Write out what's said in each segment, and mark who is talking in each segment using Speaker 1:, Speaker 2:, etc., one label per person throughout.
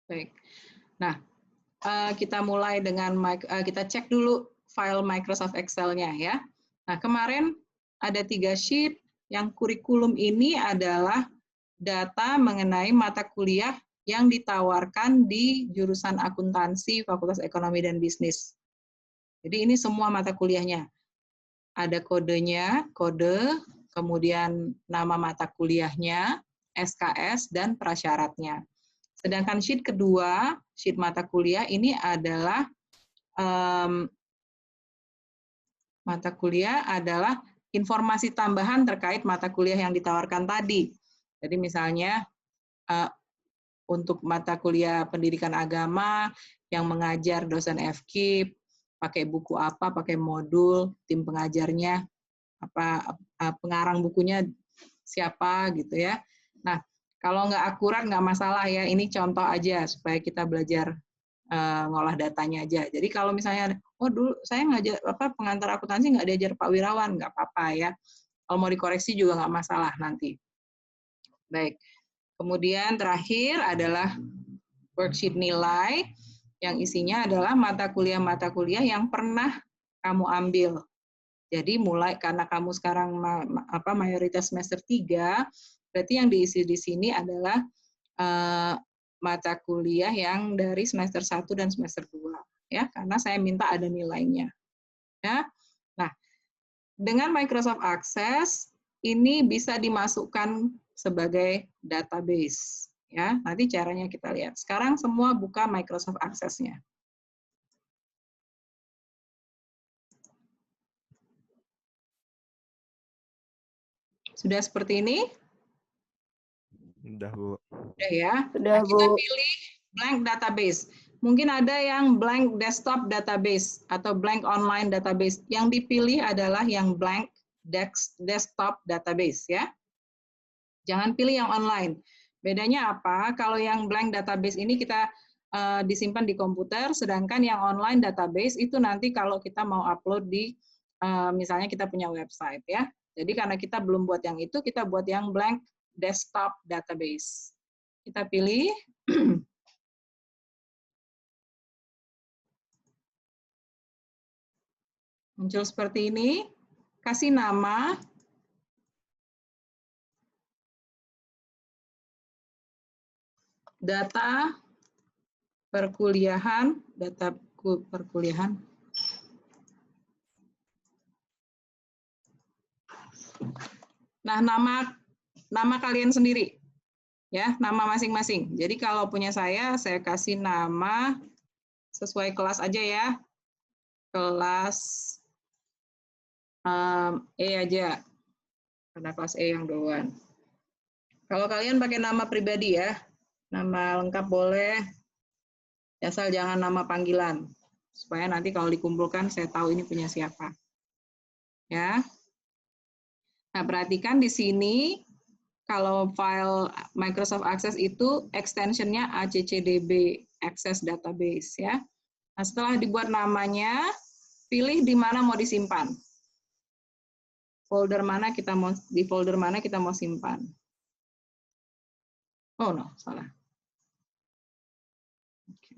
Speaker 1: Baik. Nah, kita mulai dengan kita cek dulu file Microsoft Excel-nya ya. Nah, kemarin ada 3 sheet. Yang kurikulum ini adalah data mengenai mata kuliah yang ditawarkan di jurusan akuntansi Fakultas Ekonomi dan Bisnis. Jadi ini semua mata kuliahnya. Ada kodenya, kode, kemudian nama mata kuliahnya, SKS, dan prasyaratnya. Sedangkan sheet kedua, sheet mata kuliah ini adalah mata kuliah adalah informasi tambahan terkait mata kuliah yang ditawarkan tadi. Jadi misalnya untuk mata kuliah pendidikan agama yang mengajar dosen FKIP, pakai buku apa, pakai modul, tim pengajarnya, pengarang bukunya siapa gitu ya. Nah, kalau nggak akurat nggak masalah ya, ini contoh aja supaya kita belajar ngolah datanya aja. Jadi kalau misalnya, oh dulu saya ngajar pengantar akuntansi nggak diajar Pak Wirawan, nggak apa-apa ya. Kalau mau dikoreksi juga nggak masalah nanti. Baik. Kemudian terakhir adalah worksheet nilai yang isinya adalah mata kuliah yang pernah kamu ambil. Jadi mulai karena kamu sekarang mayoritas semester 3, berarti yang diisi di sini adalah mata kuliah yang dari semester 1 dan semester 2 ya, karena saya minta ada nilainya. Ya. Nah, dengan Microsoft Access ini bisa dimasukkan sebagai database ya. Nanti caranya kita lihat. Sekarang semua buka Microsoft Access-nya. Sudah seperti ini?
Speaker 2: Udah, Bu.
Speaker 1: Udah ya.
Speaker 3: Udah,
Speaker 1: Nah, kita
Speaker 3: Bu.
Speaker 1: pilih blank database. Mungkin ada yang blank desktop database atau blank online database. Yang dipilih adalah yang blank desktop database ya. Jangan pilih yang online. Bedanya apa? Kalau yang blank database ini kita disimpan di komputer, sedangkan yang online database itu nanti kalau kita mau upload di misalnya kita punya website ya. Jadi karena kita belum buat yang itu, kita buat yang blank desktop database. Kita pilih. Muncul seperti ini. Kasih nama. Data perkuliahan, Nah, nama kalian sendiri. Ya, nama masing-masing. Jadi kalau punya saya kasih nama sesuai kelas aja ya. Kelas E aja. Karena kelas E yang duluan. Kalau kalian pakai nama pribadi ya. Nama lengkap boleh. Asal jangan nama panggilan. Supaya nanti kalau dikumpulkan saya tahu ini punya siapa. Ya. Nah, perhatikan di sini kalau file Microsoft Access itu extension-nya ACCDB, Access Database ya. Nah, setelah dibuat namanya, pilih di mana mau disimpan. Di folder mana kita mau simpan. Oh no, salah. Okay.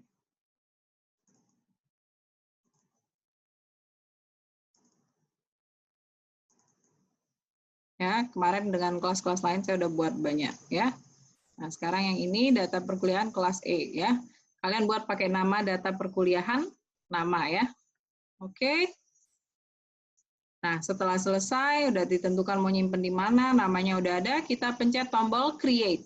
Speaker 1: Ya, kemarin dengan kelas-kelas lain saya udah buat banyak ya. Nah, sekarang yang ini data perkuliahan kelas E ya. Kalian buat pakai nama data perkuliahan, nama ya. Oke. Nah, setelah selesai, udah ditentukan mau nyimpen di mana, namanya udah ada, kita pencet tombol create.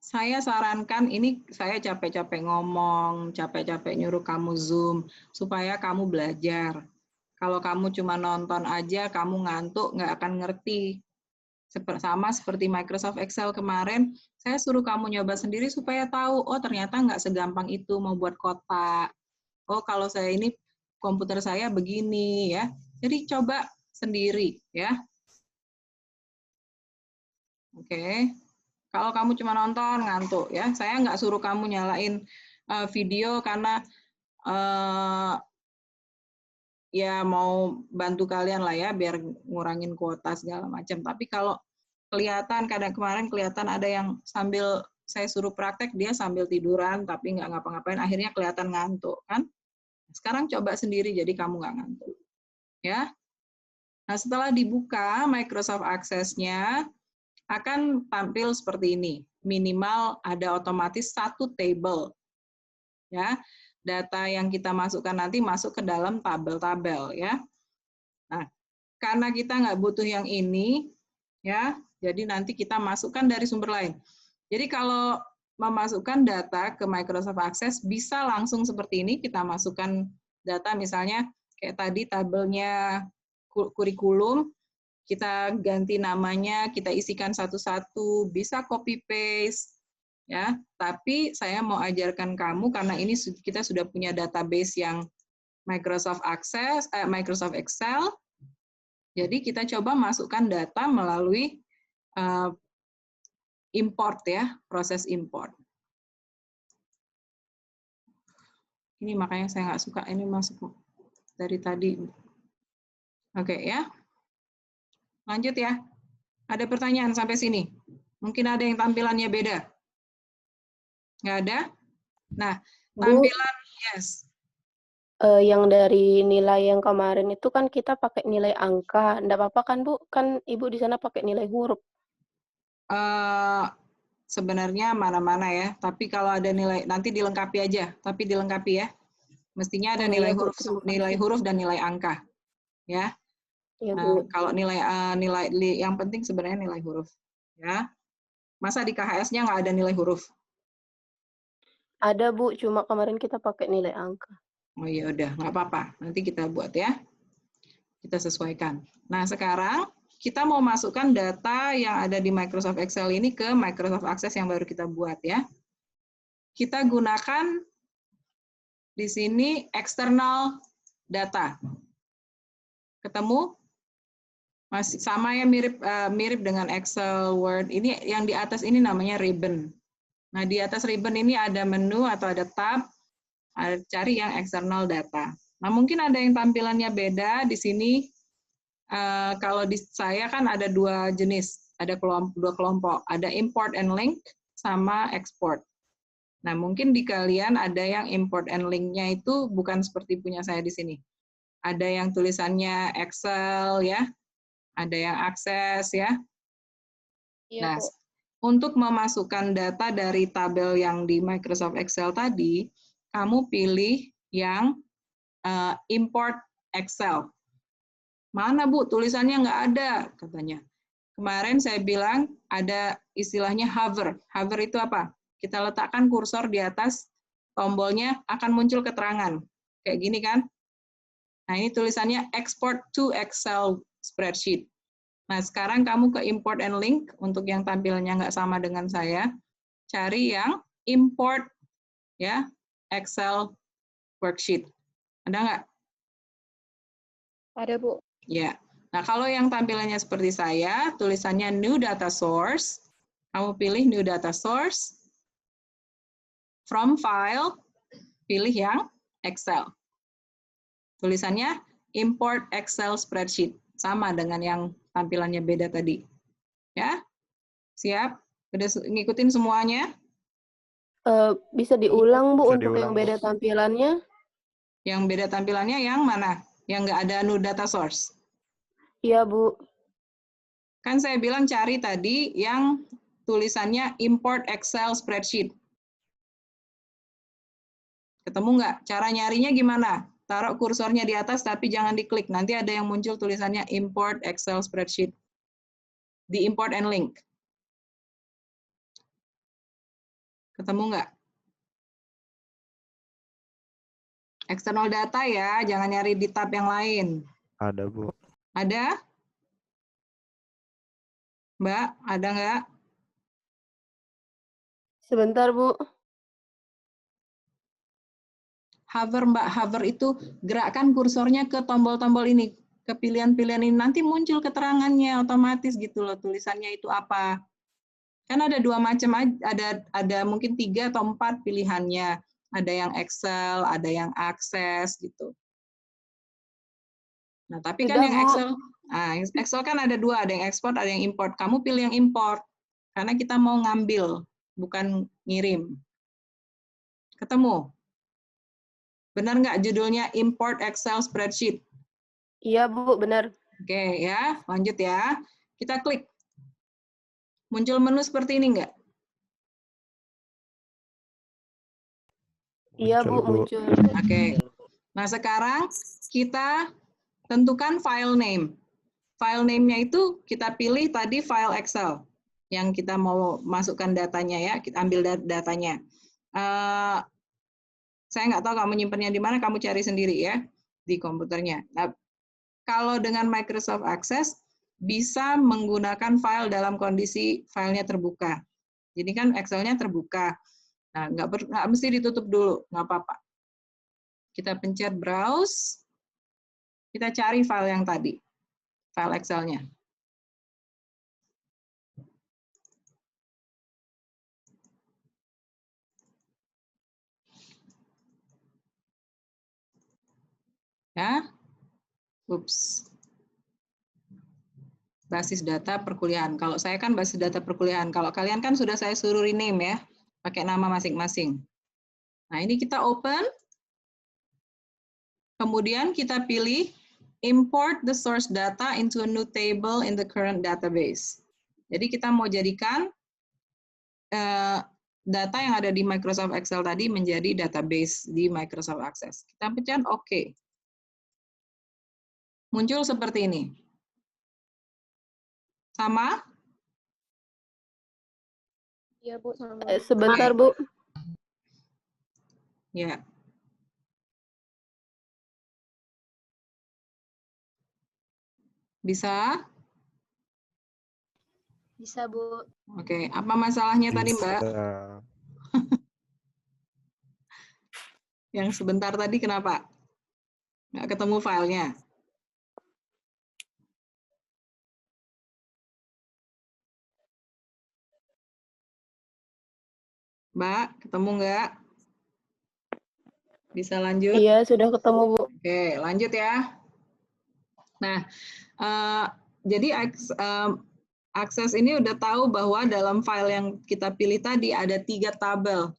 Speaker 1: Saya sarankan, ini saya capek-capek ngomong, capek-capek nyuruh kamu Zoom, supaya kamu belajar. Kalau kamu cuma nonton aja, kamu ngantuk, nggak akan ngerti. Sama seperti Microsoft Excel kemarin, saya suruh kamu nyoba sendiri supaya tahu, oh ternyata nggak segampang itu mau buat kotak. Oh kalau saya ini, komputer saya begini ya. Jadi coba sendiri ya. Oke. Kalau kamu cuma nonton ngantuk ya, saya nggak suruh kamu nyalain video karena ya mau bantu kalian lah ya biar ngurangin kuota segala macam. Tapi kalau kelihatan kadang kemarin kelihatan ada yang sambil saya suruh praktek dia sambil tiduran tapi nggak ngapa-ngapain, akhirnya kelihatan ngantuk kan. Sekarang coba sendiri jadi kamu nggak ngantuk. Ya. Nah, setelah dibuka Microsoft Access-nya akan tampil seperti ini. Minimal ada otomatis satu table. Ya. Data yang kita masukkan nanti masuk ke dalam tabel-tabel ya. Nah, karena kita nggak butuh yang ini ya, jadi nanti kita masukkan dari sumber lain. Jadi kalau memasukkan data ke Microsoft Access bisa langsung seperti ini, kita masukkan data misalnya kayak tadi tabelnya kurikulum, kita ganti namanya, kita isikan satu-satu, bisa copy paste ya. Tapi saya mau ajarkan kamu karena ini kita sudah punya database yang Microsoft Access, Microsoft Excel. Jadi kita coba masukkan data melalui import ya, proses import. Ini makanya saya nggak suka ini masuk dari tadi. Oke ya. Lanjut ya. Ada pertanyaan sampai sini? Mungkin ada yang tampilannya beda? Nggak ada? Nah, tampilan yes.
Speaker 2: Yang dari nilai yang kemarin itu kan kita pakai nilai angka. Nggak apa-apa kan, Bu? Kan Ibu di sana pakai nilai huruf.
Speaker 1: Sebenarnya mana-mana ya. Tapi kalau ada nilai, nanti dilengkapi aja. Tapi dilengkapi ya. Mestinya ada nilai
Speaker 2: Ya, Bu,
Speaker 1: huruf dan nilai angka. Ya.
Speaker 2: Ya,
Speaker 1: Nah,
Speaker 2: Bu.
Speaker 1: kalau nilai yang penting sebenarnya nilai huruf. Ya. Masa di KHS-nya nggak ada nilai huruf?
Speaker 2: Ada, Bu, cuma kemarin kita pakai nilai angka.
Speaker 1: Oh iya udah, nggak apa-apa. Nanti kita buat ya. Kita sesuaikan. Nah, sekarang kita mau masukkan data yang ada di Microsoft Excel ini ke Microsoft Access yang baru kita buat ya. Kita gunakan di sini external data. Ketemu? Masih sama ya, mirip dengan Excel, Word. Ini yang di atas ini namanya ribbon. Nah, di atas ribbon ini ada menu atau ada tab, cari yang external data. Nah, mungkin ada yang tampilannya beda di sini. Kalau di saya kan ada dua jenis, ada dua kelompok, ada import and link sama export. Nah, mungkin di kalian ada yang import and link-nya itu bukan seperti punya saya di sini. Ada yang tulisannya Excel ya, ada yang akses ya.
Speaker 2: Iya,
Speaker 1: Nah,
Speaker 2: Bu.
Speaker 1: untuk memasukkan data dari tabel yang di Microsoft Excel tadi, kamu pilih yang import Excel. Mana Bu, tulisannya nggak ada, katanya. Kemarin saya bilang ada istilahnya hover. Hover itu apa? Kita letakkan kursor di atas tombolnya, akan muncul keterangan. Kayak gini kan? Nah, ini tulisannya export to Excel spreadsheet. Nah, sekarang kamu ke import and link, untuk yang tampilannya nggak sama dengan saya, cari yang import ya Excel worksheet. Ada nggak?
Speaker 2: Ada, Bu.
Speaker 1: Ya. Nah, kalau yang tampilannya seperti saya, tulisannya new data source, kamu pilih new data source, from file, pilih yang Excel. Tulisannya import Excel spreadsheet, sama dengan yang tampilannya beda tadi. Ya, siap? Udah ngikutin semuanya?
Speaker 2: Bisa diulang, Bu,
Speaker 3: Bisa
Speaker 2: untuk
Speaker 3: diulang,
Speaker 2: yang
Speaker 3: Bu.
Speaker 2: beda tampilannya?
Speaker 1: Yang beda tampilannya yang mana? Yang nggak ada new data source?
Speaker 2: Iya, Bu.
Speaker 1: Kan saya bilang cari tadi yang tulisannya import Excel spreadsheet. Ketemu nggak? Cara nyarinya gimana? Taruh kursornya di atas tapi jangan diklik. Nanti ada yang muncul tulisannya import Excel spreadsheet. Di import and link. Ketemu nggak? External data ya, jangan nyari di tab yang lain.
Speaker 3: Ada, Bu.
Speaker 1: Ada? Mbak, ada nggak?
Speaker 2: Sebentar, Bu.
Speaker 1: Hover, Mbak. Hover itu gerakkan kursornya ke tombol-tombol ini. Ke pilihan-pilihan ini. Nanti muncul keterangannya otomatis gitu loh. Tulisannya itu apa. Kan ada dua macam, ada mungkin 3 atau 4 pilihannya. Ada yang Excel, ada yang akses gitu. Nah, tapi kan
Speaker 2: Sudah,
Speaker 1: yang
Speaker 2: Bu.
Speaker 1: Excel kan ada dua, ada yang ekspor, ada yang import. Kamu pilih yang import, karena kita mau ngambil, bukan ngirim. Ketemu? Benar nggak judulnya import Excel spreadsheet?
Speaker 2: Iya, Bu, benar.
Speaker 1: Oke, ya, lanjut ya. Kita klik. Muncul menu seperti ini nggak?
Speaker 2: Iya, Bu, muncul.
Speaker 1: Oke. Nah, sekarang kita tentukan file name. File name-nya itu kita pilih tadi file Excel yang kita mau masukkan datanya ya, kita ambil datanya. Saya nggak tahu kamu nyimpennya di mana, kamu cari sendiri ya di komputernya. Nah, kalau dengan Microsoft Access bisa menggunakan file dalam kondisi filenya terbuka. Jadi kan Excel-nya terbuka. Nah, nggak mesti ditutup dulu, nggak apa-apa. Kita pencet browse, kita cari file yang tadi, file Excel-nya. Ya, ups. Basis data perkuliahan. Kalau saya kan basis data perkuliahan. Kalau kalian kan sudah saya suruh rename ya, pakai nama masing-masing. Nah, ini kita open. Kemudian kita pilih import the source data into a new table in the current database. Jadi kita mau jadikan data yang ada di Microsoft Excel tadi menjadi database di Microsoft Access. Kita pencet OK. Muncul seperti ini. Sama?
Speaker 2: Iya, Bu, sama. Sebentar, Bu.
Speaker 1: Ya. Bisa?
Speaker 2: Bisa, Bu.
Speaker 1: Oke, apa masalahnya tadi, Mbak? Yang sebentar tadi kenapa? Nggak ketemu filenya? Mbak, ketemu nggak? Bisa lanjut?
Speaker 2: Iya, sudah ketemu, Bu.
Speaker 1: Oke, lanjut ya. Nah, jadi Access ini udah tahu bahwa dalam file yang kita pilih tadi ada 3 tabel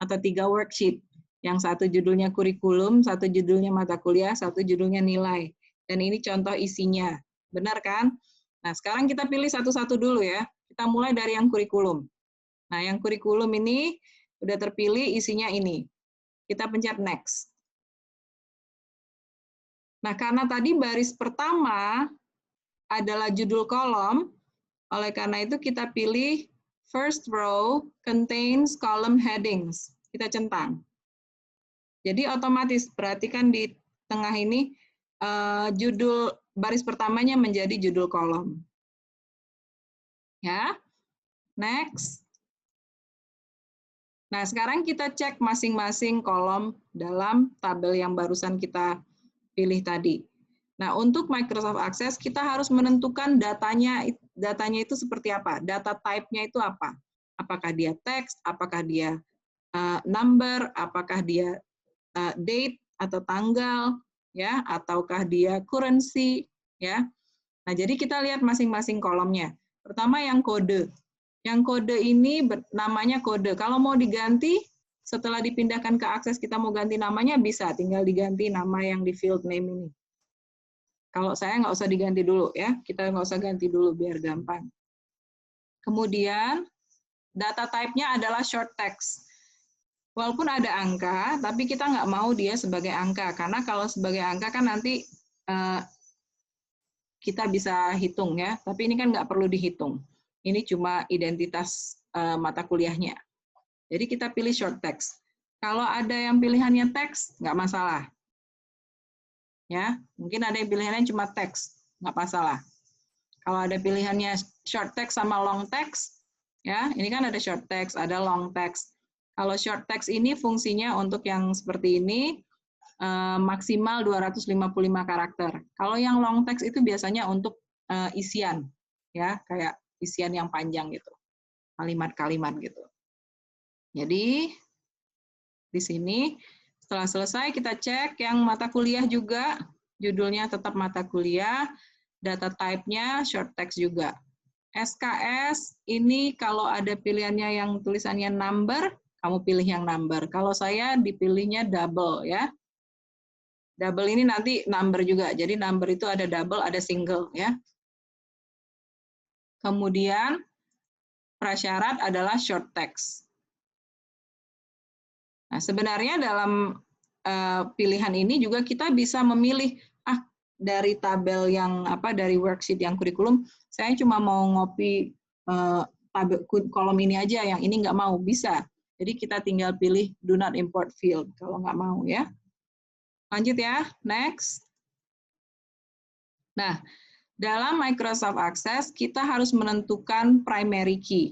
Speaker 1: atau 3 worksheet. Yang satu judulnya kurikulum, satu judulnya mata kuliah, satu judulnya nilai. Dan ini contoh isinya. Benar kan? Nah, sekarang kita pilih satu-satu dulu ya. Kita mulai dari yang kurikulum. Nah, yang kurikulum ini udah terpilih isinya ini. Kita pencet next. Nah, karena tadi baris pertama adalah judul kolom, oleh karena itu kita pilih first row contains column headings. Kita centang. Jadi otomatis perhatikan di tengah ini judul baris pertamanya menjadi judul kolom. Ya. Next. Nah, sekarang kita cek masing-masing kolom dalam tabel yang barusan kita pilih tadi. Nah, untuk Microsoft Access kita harus menentukan datanya itu seperti apa, data type-nya itu apa. Apakah dia teks, apakah dia number, apakah dia date atau tanggal, ya, ataukah dia currency, ya. Nah, jadi kita lihat masing-masing kolomnya. Pertama yang kode. Yang kode ini namanya kode. Kalau mau diganti, setelah dipindahkan ke Access kita mau ganti namanya bisa, tinggal diganti nama yang di field name ini. Kalau saya nggak usah diganti dulu ya, kita nggak usah ganti dulu biar gampang. Kemudian data type-nya adalah short text. Walaupun ada angka, tapi kita nggak mau dia sebagai angka, karena kalau sebagai angka kan nanti kita bisa hitung ya, tapi ini kan nggak perlu dihitung. Ini cuma identitas mata kuliahnya. Jadi kita pilih short text. Kalau ada yang pilihannya teks, nggak masalah. Ya, mungkin ada yang pilihannya cuma teks, nggak masalah. Kalau ada pilihannya short text sama long text, ya, ini kan ada short text, ada long text. Kalau short text ini fungsinya untuk yang seperti ini maksimal 255 karakter. Kalau yang long text itu biasanya untuk isian, ya, kayak isian yang panjang gitu, kalimat-kalimat gitu. Jadi di sini setelah selesai kita cek yang mata kuliah juga judulnya tetap mata kuliah, data type-nya short text juga. SKS ini kalau ada pilihannya yang tulisannya number, kamu pilih yang number. Kalau saya dipilihnya double ya. Double ini nanti number juga. Jadi number itu ada double, ada single ya. Kemudian prasyarat adalah short text. Nah, sebenarnya dalam pilihan ini juga kita bisa memilih dari tabel yang dari worksheet yang kurikulum, saya cuma mau ngopi tabel kolom ini aja, yang ini nggak mau, bisa. Jadi kita tinggal pilih do not import field kalau nggak mau ya. Lanjut ya, next. Nah, dalam Microsoft Access kita harus menentukan primary key.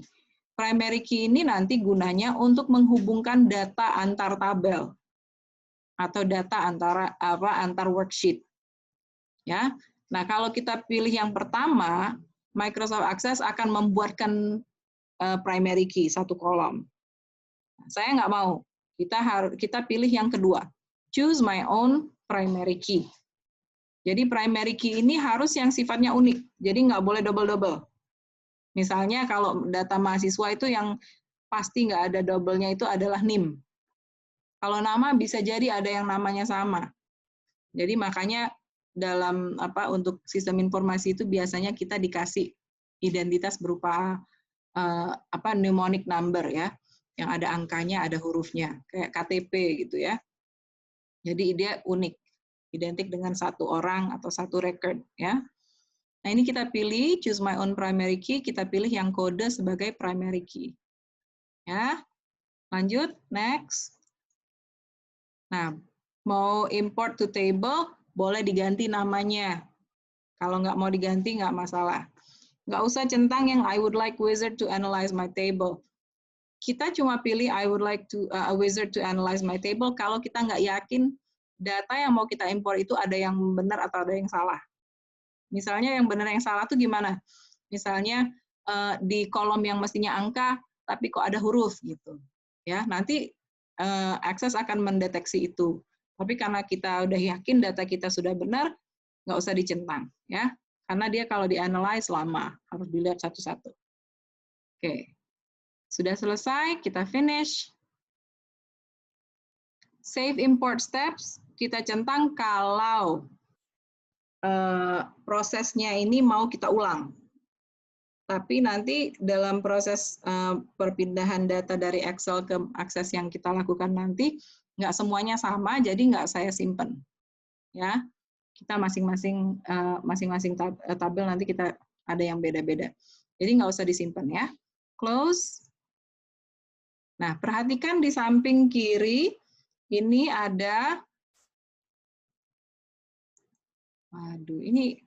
Speaker 1: Primary key ini nanti gunanya untuk menghubungkan data antar tabel atau data antar worksheet. Ya. Nah, kalau kita pilih yang pertama, Microsoft Access akan membuatkan primary key satu kolom. Saya nggak mau. Kita pilih yang kedua. Choose my own primary key. Jadi primary key ini harus yang sifatnya unik. Jadi nggak boleh double-double. Misalnya kalau data mahasiswa itu yang pasti nggak ada double-nya itu adalah NIM. Kalau nama bisa jadi ada yang namanya sama. Jadi makanya dalam untuk sistem informasi itu biasanya kita dikasih identitas berupa mnemonic number ya, yang ada angkanya, ada hurufnya, kayak KTP gitu ya. Jadi dia unik, identik dengan satu orang atau satu record ya. Nah, ini kita pilih choose my own primary key, kita pilih yang kode sebagai primary key. Ya. Lanjut, next. Nah, mau import to table, boleh diganti namanya. Kalau nggak mau diganti, nggak masalah. Nggak usah centang yang I would like wizard to analyze my table. Kita cuma pilih I would like to a wizard to analyze my table kalau kita nggak yakin data yang mau kita import itu ada yang benar atau ada yang salah. Misalnya yang benar yang salah itu gimana? Misalnya di kolom yang mestinya angka, tapi kok ada huruf gitu. Ya, nanti Access akan mendeteksi itu. Tapi karena kita udah yakin data kita sudah benar, nggak usah dicentang, ya. Karena dia kalau di-analyze lama, harus dilihat satu-satu. Oke, sudah selesai, kita finish. Save import steps, kita centang kalau prosesnya ini mau kita ulang. Tapi nanti dalam proses perpindahan data dari Excel ke Access yang kita lakukan nanti, nggak semuanya sama, jadi nggak saya simpen. Ya, kita masing-masing tabel nanti kita ada yang beda-beda. Jadi nggak usah disimpan ya. Close. Nah, perhatikan di samping kiri, ini ada, aduh, ini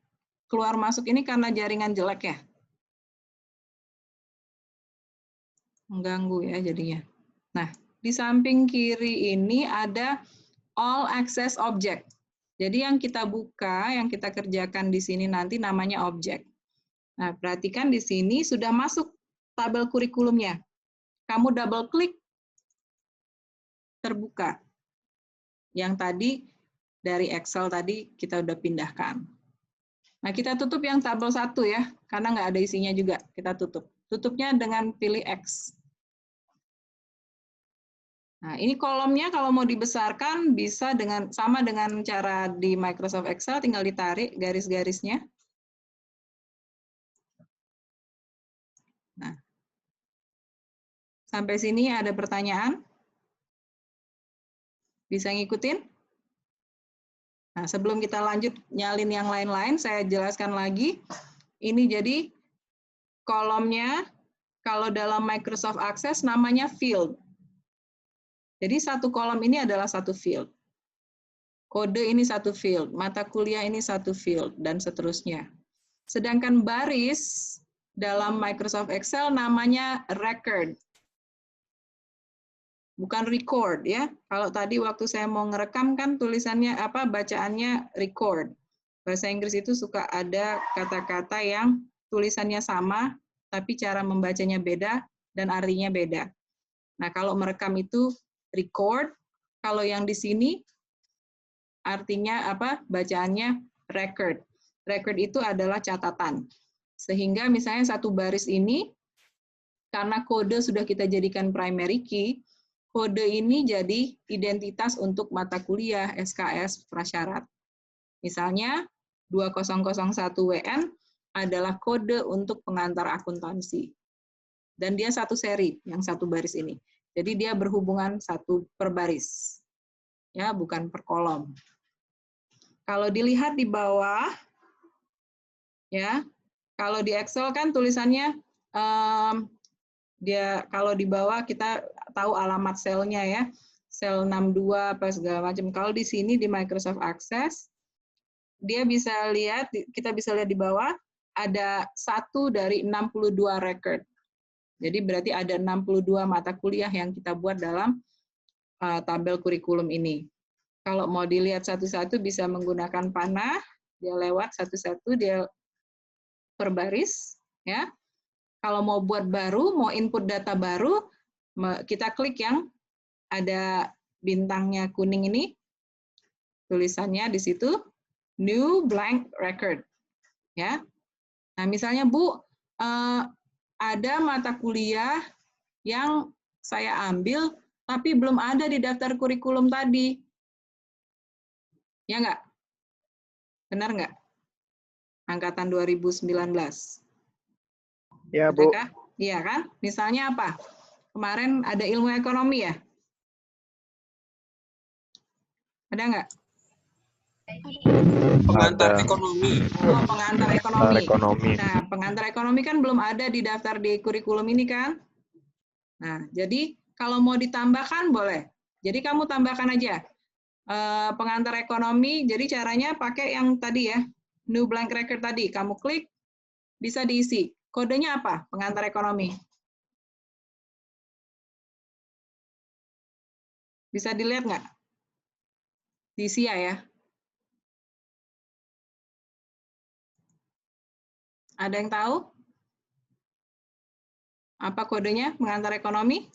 Speaker 1: keluar masuk ini karena jaringan jelek ya. Mengganggu ya jadinya. Nah, di samping kiri ini ada all access object. Jadi yang kita buka, yang kita kerjakan di sini nanti namanya objek. Nah, perhatikan di sini sudah masuk tabel kurikulumnya. Kamu double klik, terbuka. Yang tadi dari Excel tadi kita udah pindahkan. Nah, kita tutup yang tabel 1 ya, karena nggak ada isinya juga. Kita tutup. Tutupnya dengan pilih X. Nah, ini kolomnya kalau mau dibesarkan bisa sama dengan cara di Microsoft Excel, tinggal ditarik garis-garisnya. Nah, sampai sini ada pertanyaan? Bisa ngikutin? Nah, sebelum kita lanjut nyalin yang lain-lain, saya jelaskan lagi. Ini jadi kolomnya, kalau dalam Microsoft Access namanya field. Jadi satu kolom ini adalah satu field. Kode ini satu field, mata kuliah ini satu field, dan seterusnya. Sedangkan baris dalam Microsoft Excel namanya record. Bukan record ya. Kalau tadi waktu saya mau ngerekam kan tulisannya bacaannya record. Bahasa Inggris itu suka ada kata-kata yang tulisannya sama tapi cara membacanya beda dan artinya beda. Nah, kalau merekam itu record, kalau yang di sini artinya apa? Bacaannya record. Record itu adalah catatan. Sehingga misalnya satu baris ini, karena kode sudah kita jadikan primary key, kode ini jadi identitas untuk mata kuliah SKS prasyarat. Misalnya 2001 WN adalah kode untuk pengantar akuntansi. Dan dia satu seri, yang satu baris ini. Jadi dia berhubungan satu per baris. Ya, bukan per kolom. Kalau dilihat di bawah, ya, kalau di Excel kan tulisannya, dia kalau di bawah kita tahu alamat selnya ya, sel 62 apa segala macam. Kalau di sini di Microsoft Access, dia bisa lihat, kita bisa lihat di bawah, ada 1 dari 62 record. Jadi berarti ada 62 mata kuliah yang kita buat dalam tabel kurikulum ini. Kalau mau dilihat satu-satu bisa menggunakan panah, dia lewat satu-satu, dia per baris. Ya. Kalau mau buat baru, mau input data baru, kita klik yang ada bintangnya kuning ini, tulisannya di situ, New Blank Record. Ya. Nah, misalnya Bu, ada mata kuliah yang saya ambil, tapi belum ada di daftar kurikulum tadi. Ya nggak? Benar nggak? Angkatan 2019.
Speaker 3: Ya, Bu.
Speaker 1: Adakah? Iya kan? Misalnya apa? Kemarin ada ilmu ekonomi ya? Ada nggak?
Speaker 4: Pengantar ekonomi.
Speaker 1: Oh, pengantar ekonomi.
Speaker 3: Ekonomi.
Speaker 1: Nah, pengantar ekonomi kan belum ada di daftar di kurikulum ini kan? Nah, jadi kalau mau ditambahkan boleh. Jadi kamu tambahkan aja pengantar ekonomi. Jadi caranya pakai yang tadi ya, New Blank Record tadi. Kamu klik, bisa diisi. Kodenya apa? Pengantar ekonomi. Bisa dilihat nggak? Diisi ya. Ada yang tahu? Apa kodenya pengantar ekonomi?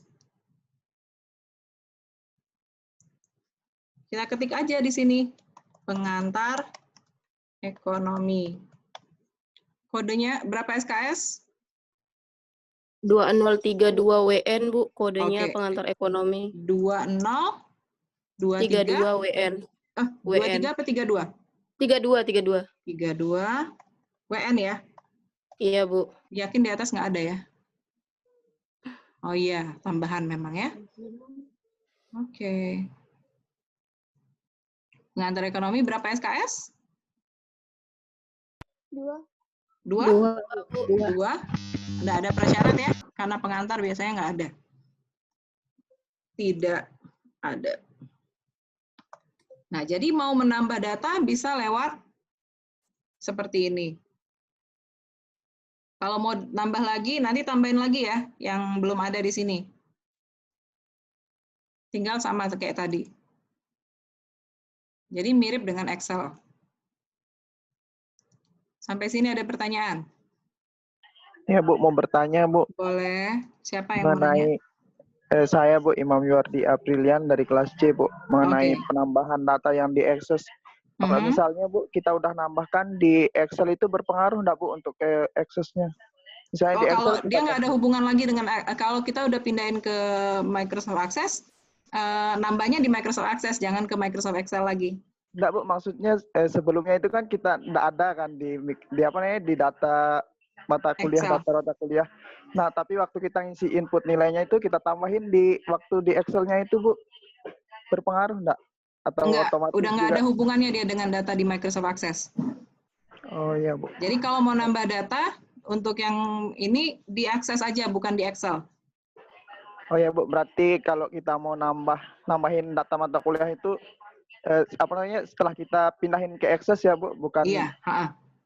Speaker 1: Kita ketik aja di sini. Pengantar ekonomi. Kodenya berapa SKS?
Speaker 2: 2032 WN, Bu, kodenya
Speaker 1: Oke.
Speaker 2: pengantar ekonomi.
Speaker 1: 2023
Speaker 2: WN.
Speaker 1: 23 apa 32?
Speaker 2: 32.
Speaker 1: 32 WN ya?
Speaker 2: Iya, Bu.
Speaker 1: Yakin di atas nggak ada ya? Oh iya, tambahan memang ya. Oke. Pengantar ekonomi berapa SKS?
Speaker 2: 2.
Speaker 1: 2? 2. Nggak ada prasyarat ya? Karena pengantar biasanya nggak ada. Tidak ada. Nah, jadi mau menambah data bisa lewat seperti ini. Kalau mau nambah lagi, nanti tambahin lagi ya, yang belum ada di sini. Tinggal sama kayak tadi. Jadi mirip dengan Excel. Sampai sini ada pertanyaan?
Speaker 3: Ya, Bu, mau bertanya, Bu.
Speaker 1: Boleh. Siapa yang mau nanya?
Speaker 3: Mengenai saya, Bu, Imam Yuardi Aprilian dari kelas C, Bu. Mengenai penambahan data yang di Access. Kalau misalnya, Bu, kita udah nambahkan di Excel itu berpengaruh enggak, Bu, untuk ke Access-nya? Misalnya di
Speaker 1: Kalau
Speaker 3: Excel
Speaker 1: dia nggak ada hubungan lagi dengan, kalau kita udah pindahin ke Microsoft Access, nambahnya di Microsoft Access, jangan ke Microsoft Excel lagi.
Speaker 3: Enggak, Bu, maksudnya sebelumnya itu kan kita enggak ada kan di apa namanya, di data mata kuliah,
Speaker 1: Excel.
Speaker 3: daftar mata kuliah. Nah, tapi waktu kita ngisi input nilainya itu kita tambahin di waktu di Excel-nya itu, Bu. Berpengaruh enggak? Atau
Speaker 1: Enggak,
Speaker 3: otomatis
Speaker 1: udah nggak
Speaker 3: juga?
Speaker 1: ada hubungannya dia dengan data di Microsoft Access.
Speaker 3: Oh iya, Bu.
Speaker 1: Jadi kalau mau nambah data, untuk yang ini diakses aja, bukan di Excel.
Speaker 3: Oh ya, Bu, berarti kalau kita mau nambahin data mata kuliah itu apa namanya, setelah kita pindahin ke Access ya, Bu, bukan?
Speaker 1: Iya.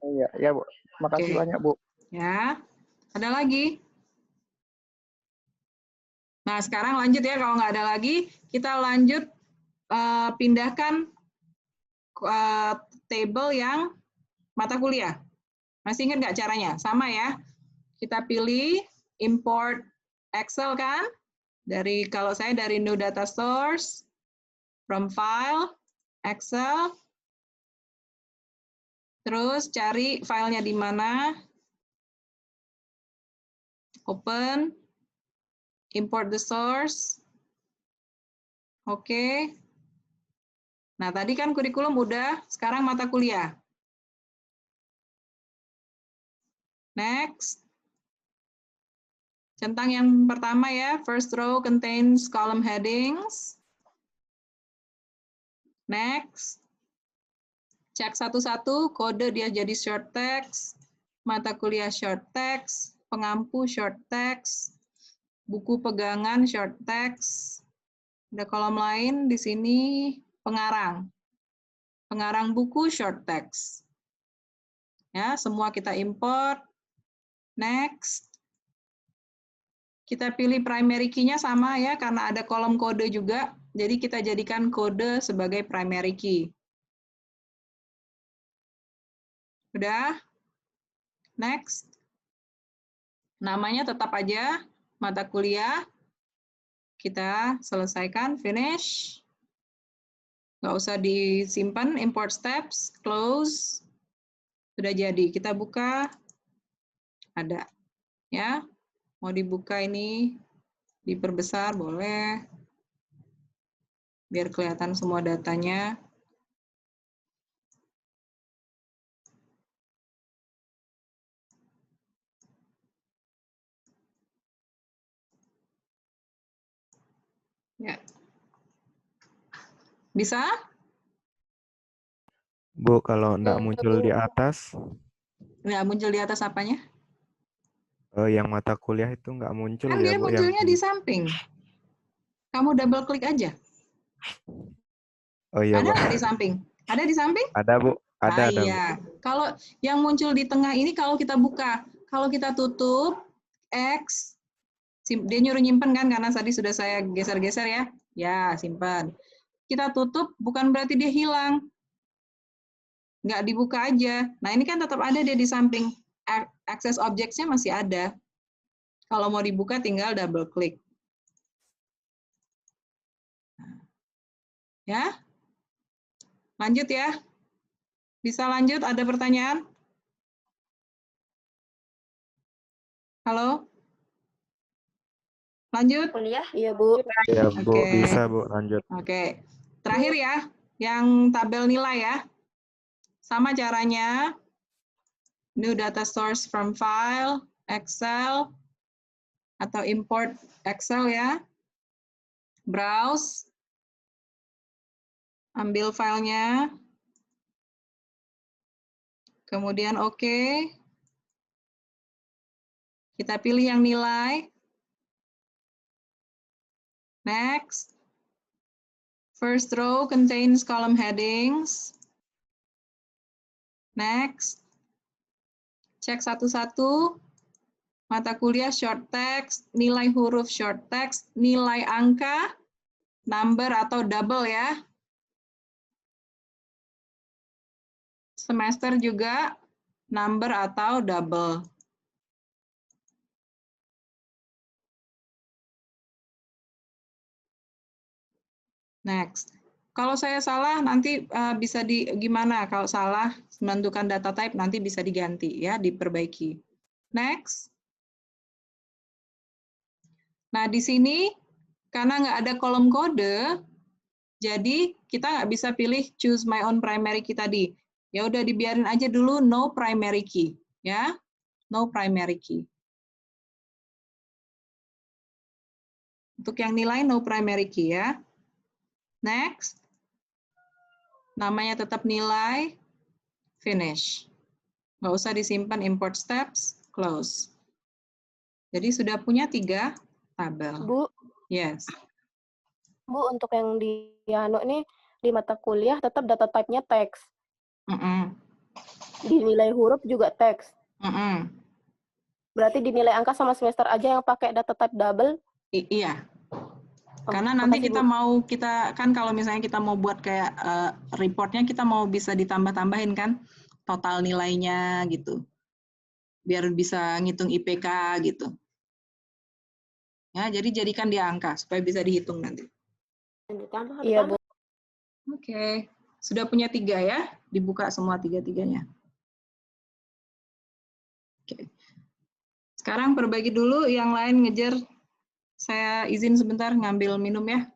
Speaker 3: Oh, iya, ya, Bu. Makasih banyak, Bu.
Speaker 1: Ya, ada lagi? Nah, sekarang lanjut ya, kalau nggak ada lagi, kita lanjut pindahkan table yang mata kuliah. Masih ingat nggak caranya? Sama ya. Kita pilih import Excel kan? Kalau saya dari new data source, from file, Excel. Terus cari filenya di mana. Open. Import the source. Oke. Nah, tadi kan kurikulum udah, sekarang mata kuliah. Next. Centang yang pertama ya, first row contains column headings. Next. Cek satu-satu, kode dia jadi short text, mata kuliah short text, pengampu short text, buku pegangan short text. Ada kolom lain di sini, pengarang. Pengarang buku short text. Ya, semua kita import. Next. Kita pilih primary key-nya sama ya, karena ada kolom kode juga. Jadi kita jadikan kode sebagai primary key. Udah? Next. Namanya tetap aja mata kuliah. Kita selesaikan, finish. Nggak usah disimpan, import steps, close. Sudah jadi, kita buka. Ada. Ya, mau dibuka ini, diperbesar boleh. Biar kelihatan semua datanya. Ya. Bisa?
Speaker 4: Bu, kalau enggak muncul di atas,
Speaker 1: Nggak muncul di atas apanya?
Speaker 4: yang mata kuliah itu enggak muncul
Speaker 1: Kan
Speaker 4: ya,
Speaker 1: dia
Speaker 4: Bu,
Speaker 1: munculnya di samping. Kamu double klik aja.
Speaker 4: Oh iya,
Speaker 1: Ada
Speaker 4: Bu.
Speaker 1: nggak di samping? Ada di samping?
Speaker 4: Ada, Bu. Ada, Bu.
Speaker 1: Iya. Kalau yang muncul di tengah ini kalau kita buka, kalau kita tutup, X, dia nyuruh nyimpen kan, karena tadi sudah saya geser-geser ya. Ya, simpan. Kita tutup, bukan berarti dia hilang. Nggak dibuka aja. Nah, ini kan tetap ada dia di samping. Access objects-nya masih ada. Kalau mau dibuka, tinggal double klik. Ya, lanjut ya. Bisa lanjut, ada pertanyaan? Halo? Lanjut?
Speaker 2: Kuliah? Iya, Bu.
Speaker 4: Ya, Bu,
Speaker 1: Oke.
Speaker 4: bisa, Bu, lanjut.
Speaker 1: Oke. Terakhir ya, yang tabel nilai ya. Sama caranya. New data source from file, Excel, atau import Excel ya. Browse. Ambil filenya. Kemudian oke. Kita pilih yang nilai. Next. First row contains column headings. Next. Cek satu-satu. Mata kuliah short text, nilai huruf short text, nilai angka, number atau double ya. Semester juga number atau double. Next. Kalau saya salah nanti bisa gimana? Kalau salah menentukan data type nanti bisa diganti ya, diperbaiki. Next. Nah di sini karena nggak ada kolom kode, jadi kita nggak bisa pilih choose my own primary key tadi. Ya udah dibiarin aja dulu no primary key ya, no primary key. Untuk yang nilai no primary key ya. Next. Namanya tetap nilai, finish. Nggak usah disimpan import steps, close. Jadi sudah punya 3 tabel.
Speaker 2: Bu,
Speaker 1: Yes.
Speaker 2: Bu, untuk yang di nih, di mata kuliah tetap data type-nya teks. Di nilai huruf juga teks. Berarti di nilai angka sama semester aja yang pakai data type double?
Speaker 1: Iya. Karena nanti kita mau kan kalau misalnya kita mau buat kayak reportnya kita mau bisa ditambah-tambahin kan total nilainya gitu. Biar bisa ngitung IPK gitu. Ya, jadi jadikan dia angka supaya bisa dihitung nanti.
Speaker 2: Iya, Bu.
Speaker 1: Oke. Sudah punya 3 ya? Dibuka semua 3-3-nya. Oke. Sekarang perbaiki dulu, yang lain ngejar. Saya izin sebentar ngambil minum ya.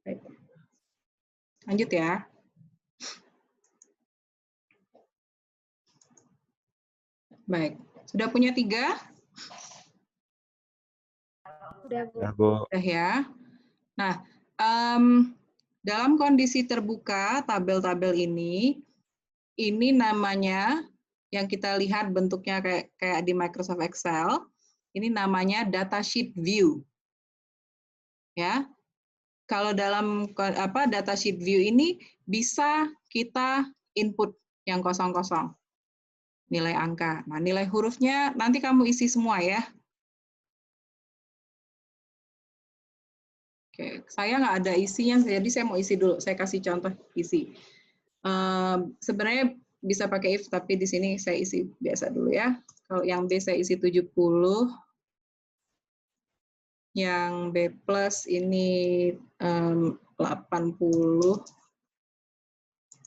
Speaker 1: Baik. Lanjut ya. Baik. Sudah punya 3?
Speaker 2: Udah, Bu.
Speaker 4: Ya, Bu.
Speaker 1: Sudah ya. Nah, dalam kondisi terbuka tabel-tabel ini namanya yang kita lihat bentuknya kayak di Microsoft Excel, ini namanya datasheet view. Ya. Kalau dalam datasheet view ini bisa kita input yang kosong-kosong. Nilai angka. Nah, nilai hurufnya nanti kamu isi semua ya. Oke, saya nggak ada isinya, jadi saya mau isi dulu. Saya kasih contoh isi. Sebenarnya bisa pakai if, tapi di sini saya isi biasa dulu ya. Kalau yang B saya isi 70, yang B plus ini 80.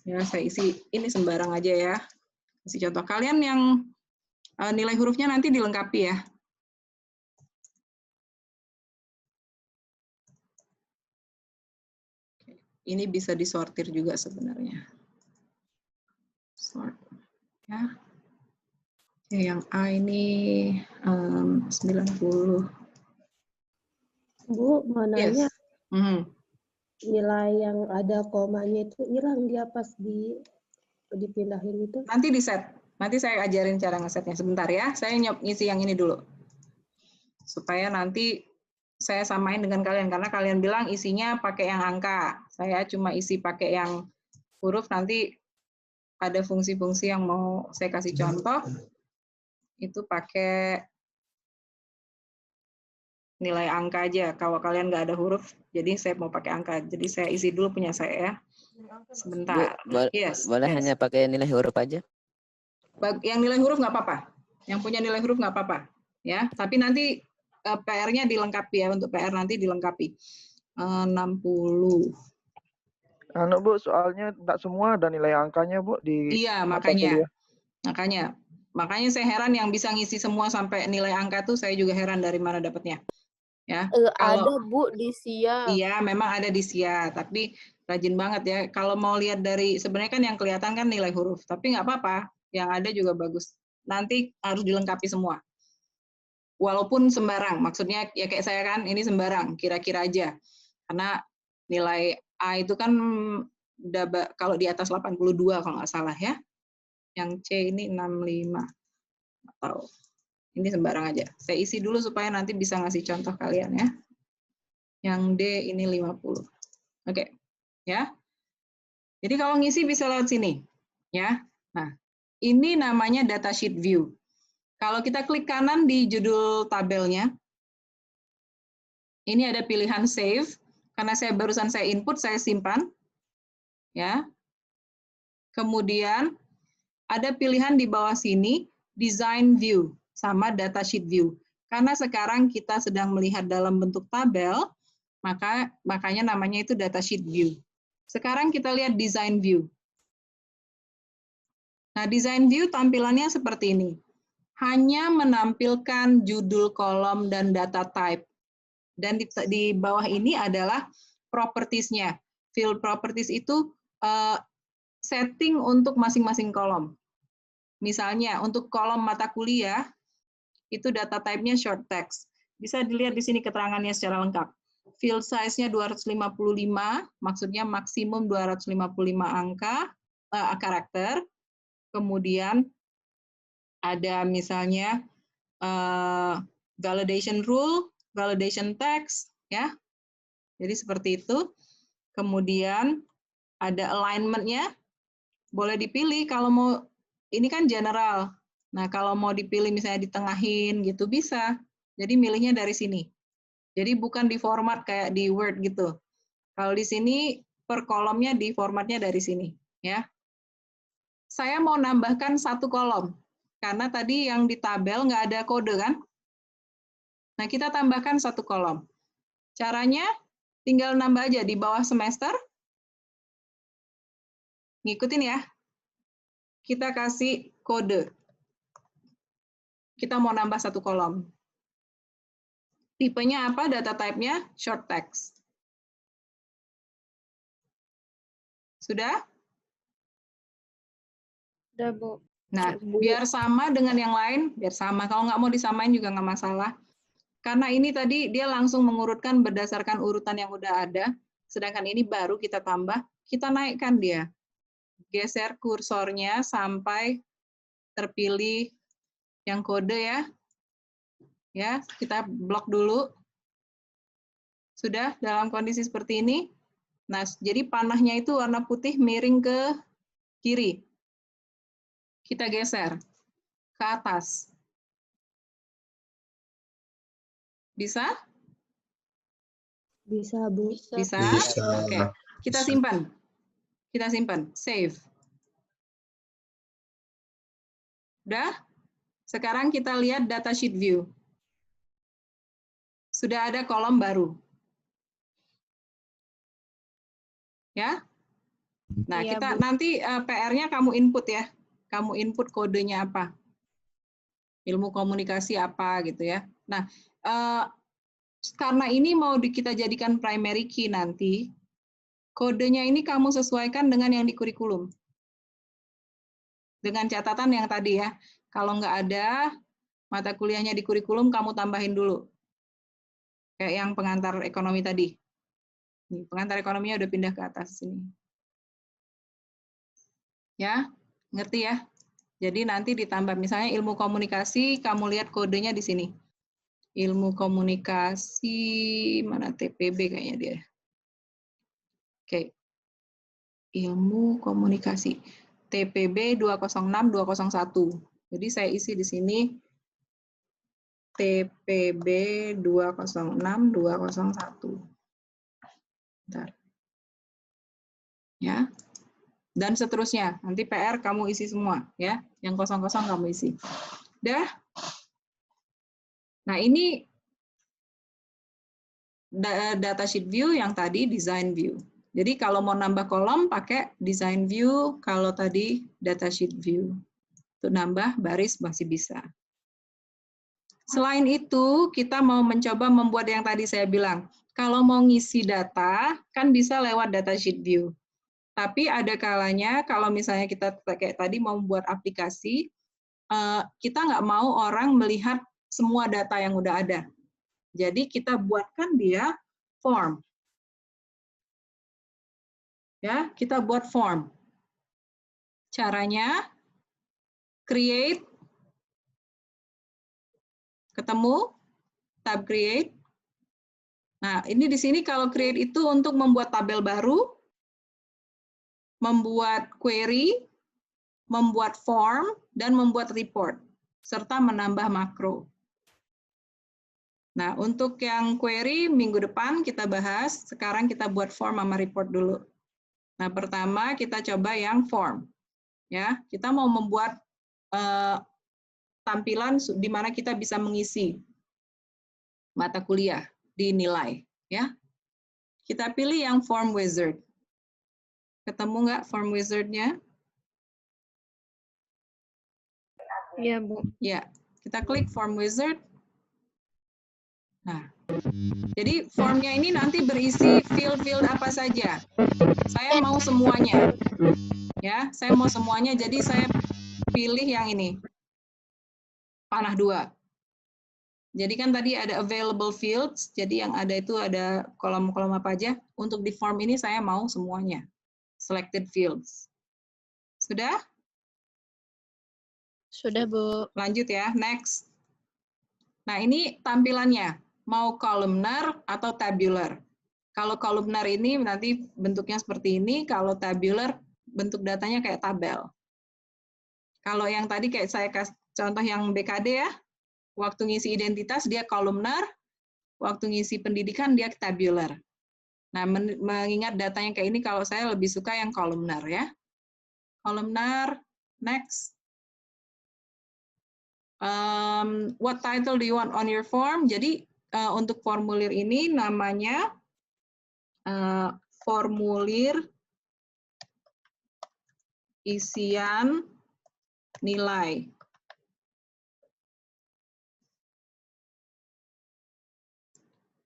Speaker 1: Ya, saya isi ini sembarang aja ya. Kasih contoh. Kalian yang nilai hurufnya nanti dilengkapi ya. Ini bisa disortir juga sebenarnya. Sort. Ya. Oke, yang A ini 90.
Speaker 2: Bu, mau nanya,
Speaker 1: Yes.
Speaker 2: nilai yang ada komanya itu hilang dia pas dipindahin itu?
Speaker 1: Nanti di set. Nanti saya ajarin cara ngesetnya sebentar ya. Saya ngisi yang ini dulu. Supaya nanti saya samain dengan kalian. Karena kalian bilang isinya pakai yang angka. Saya cuma isi pakai yang huruf. Nanti ada fungsi-fungsi yang mau saya kasih contoh. Itu pakai nilai angka aja. Kalau kalian nggak ada huruf, jadi saya mau pakai angka. Jadi saya isi dulu punya saya ya. Sebentar.
Speaker 5: Bu, boleh hanya pakai nilai huruf aja?
Speaker 1: Yang nilai huruf nggak apa-apa. Yang punya nilai huruf nggak apa-apa. Ya, tapi nanti PR-nya dilengkapi ya. Untuk PR nanti dilengkapi. 60.
Speaker 3: Bu, soalnya tidak semua ada nilai angkanya, Bu, di
Speaker 1: Iya,
Speaker 3: mata kuliah.
Speaker 1: Makanya saya heran yang bisa ngisi semua sampai nilai angka tuh saya juga heran dari mana dapatnya. Ya.
Speaker 2: Ada, Bu, di SIA.
Speaker 1: Iya, memang ada di SIA, tapi rajin banget ya. Kalau mau lihat dari sebenarnya kan yang kelihatan kan nilai huruf, tapi nggak apa-apa. Yang ada juga bagus. Nanti harus dilengkapi semua. Walaupun sembarang, maksudnya ya kayak saya kan ini sembarang, kira-kira aja. Karena nilai A itu kan kalau di atas 82 kalau nggak salah ya. Yang C ini 65. Atau ini sembarang aja. Saya isi dulu supaya nanti bisa ngasih contoh kalian ya. Yang D ini 50. Oke. Ya. Jadi kalau ngisi bisa lewat sini. Ya. Nah, ini namanya datasheet view. Kalau kita klik kanan di judul tabelnya, ini ada pilihan save. Karena barusan saya input, saya simpan. Ya. Kemudian ada pilihan di bawah sini, design view sama datasheet view. Karena sekarang kita sedang melihat dalam bentuk tabel, makanya namanya itu datasheet view. Sekarang kita lihat design view. Nah, design view tampilannya seperti ini. Hanya menampilkan judul kolom dan data type. Dan di bawah ini adalah properties-nya. Field properties itu setting untuk masing-masing kolom. Misalnya, untuk kolom mata kuliah, itu data type-nya short text. Bisa dilihat di sini keterangannya secara lengkap. Field size-nya 255, maksudnya maksimum 255 karakter. Kemudian ada misalnya validation rule, validation text, ya. Jadi seperti itu. Kemudian ada alignment-nya, boleh dipilih kalau mau, ini kan general. Nah, kalau mau dipilih misalnya ditengahin gitu bisa. Jadi milihnya dari sini. Jadi bukan di format kayak di Word gitu. Kalau di sini per kolomnya di formatnya dari sini, ya. Saya mau nambahkan satu kolom karena tadi yang di tabel nggak ada kode kan. Nah, kita tambahkan satu kolom. Caranya tinggal nambah aja di bawah semester. Ngikutin ya. Kita kasih kode. Kita mau nambah satu kolom. Tipenya apa? Data type-nya short text. Sudah?
Speaker 2: Udah, Bu.
Speaker 1: Nah, biar sama dengan yang lain, biar sama. Kalau nggak mau disamain juga nggak masalah. Karena ini tadi dia langsung mengurutkan berdasarkan urutan yang udah ada, sedangkan ini baru kita tambah, kita naikkan dia. Geser kursornya sampai terpilih yang kode ya. Ya, kita blok dulu. Sudah dalam kondisi seperti ini. Nah, jadi panahnya itu warna putih miring ke kiri. Kita geser ke atas. Bisa?
Speaker 2: Bisa, Bu.
Speaker 1: Bisa? Oke. Kita simpan. Kita simpan. Save. Udah? Sekarang kita lihat datasheet view. Sudah ada kolom baru. Ya? Nah,
Speaker 2: Iya,
Speaker 1: kita
Speaker 2: Bu.
Speaker 1: nanti PR-nya kamu input ya. Kamu input kodenya apa? Ilmu komunikasi apa gitu ya. Nah, karena ini mau kita jadikan primary key nanti, kodenya ini kamu sesuaikan dengan yang di kurikulum. Dengan catatan yang tadi ya, kalau nggak ada mata kuliahnya di kurikulum, kamu tambahin dulu. Kayak yang pengantar ekonomi tadi. Nih, pengantar ekonominya udah pindah ke atas sini. Ya, ngerti ya? Jadi nanti ditambah misalnya ilmu komunikasi, kamu lihat kodenya di sini. Ilmu komunikasi, mana TPB kayaknya dia. Oke. Ilmu komunikasi. TPB 206-201. Jadi saya isi di sini TPB 206-201. Bentar. Ya. Dan seterusnya. Nanti PR kamu isi semua ya. Yang kosong-kosong kamu isi. Udah? Nah, ini datasheet view yang tadi design view. Jadi kalau mau nambah kolom pakai design view, kalau tadi datasheet view. Untuk nambah baris masih bisa. Selain itu, kita mau mencoba membuat yang tadi saya bilang. Kalau mau ngisi data, kan bisa lewat datasheet view. Tapi ada kalanya kalau misalnya kita kayak tadi mau membuat aplikasi, kita nggak mau orang melihat semua data yang udah ada. Jadi kita buatkan dia form. Ya, kita buat form. Caranya create, ketemu, tab create. Nah, ini di sini kalau create itu untuk membuat tabel baru, membuat query, membuat form, dan membuat report, serta menambah makro. Nah, untuk yang query minggu depan kita bahas, sekarang kita buat form sama report dulu. Nah, pertama kita coba yang form. Ya, kita mau membuat tampilan di mana kita bisa mengisi mata kuliah di nilai. Ya, kita pilih yang form wizard. Ketemu nggak form wizard-nya?
Speaker 2: Iya, Bu.
Speaker 1: Ya, kita klik form wizard. Nah, jadi formnya ini nanti berisi field-field apa saja. Saya mau semuanya. Ya, saya mau semuanya, jadi saya pilih yang ini. Panah 2. Jadi kan tadi ada available fields, jadi yang ada itu ada kolom-kolom apa aja. Untuk di form ini saya mau semuanya. Selected fields. Sudah?
Speaker 2: Sudah, Bu.
Speaker 1: Lanjut ya, next. Nah, ini tampilannya. Mau columnar atau tabular. Kalau columnar ini nanti bentuknya seperti ini, kalau tabular bentuk datanya kayak tabel. Kalau yang tadi kayak saya kasih contoh yang BKD ya, waktu ngisi identitas dia kolumnar, waktu ngisi pendidikan dia tabular. Nah, mengingat datanya kayak ini, kalau saya lebih suka yang kolumnar ya. Kolumnar, next. What title do you want on your form? Jadi untuk formulir ini namanya formulir isian nilai.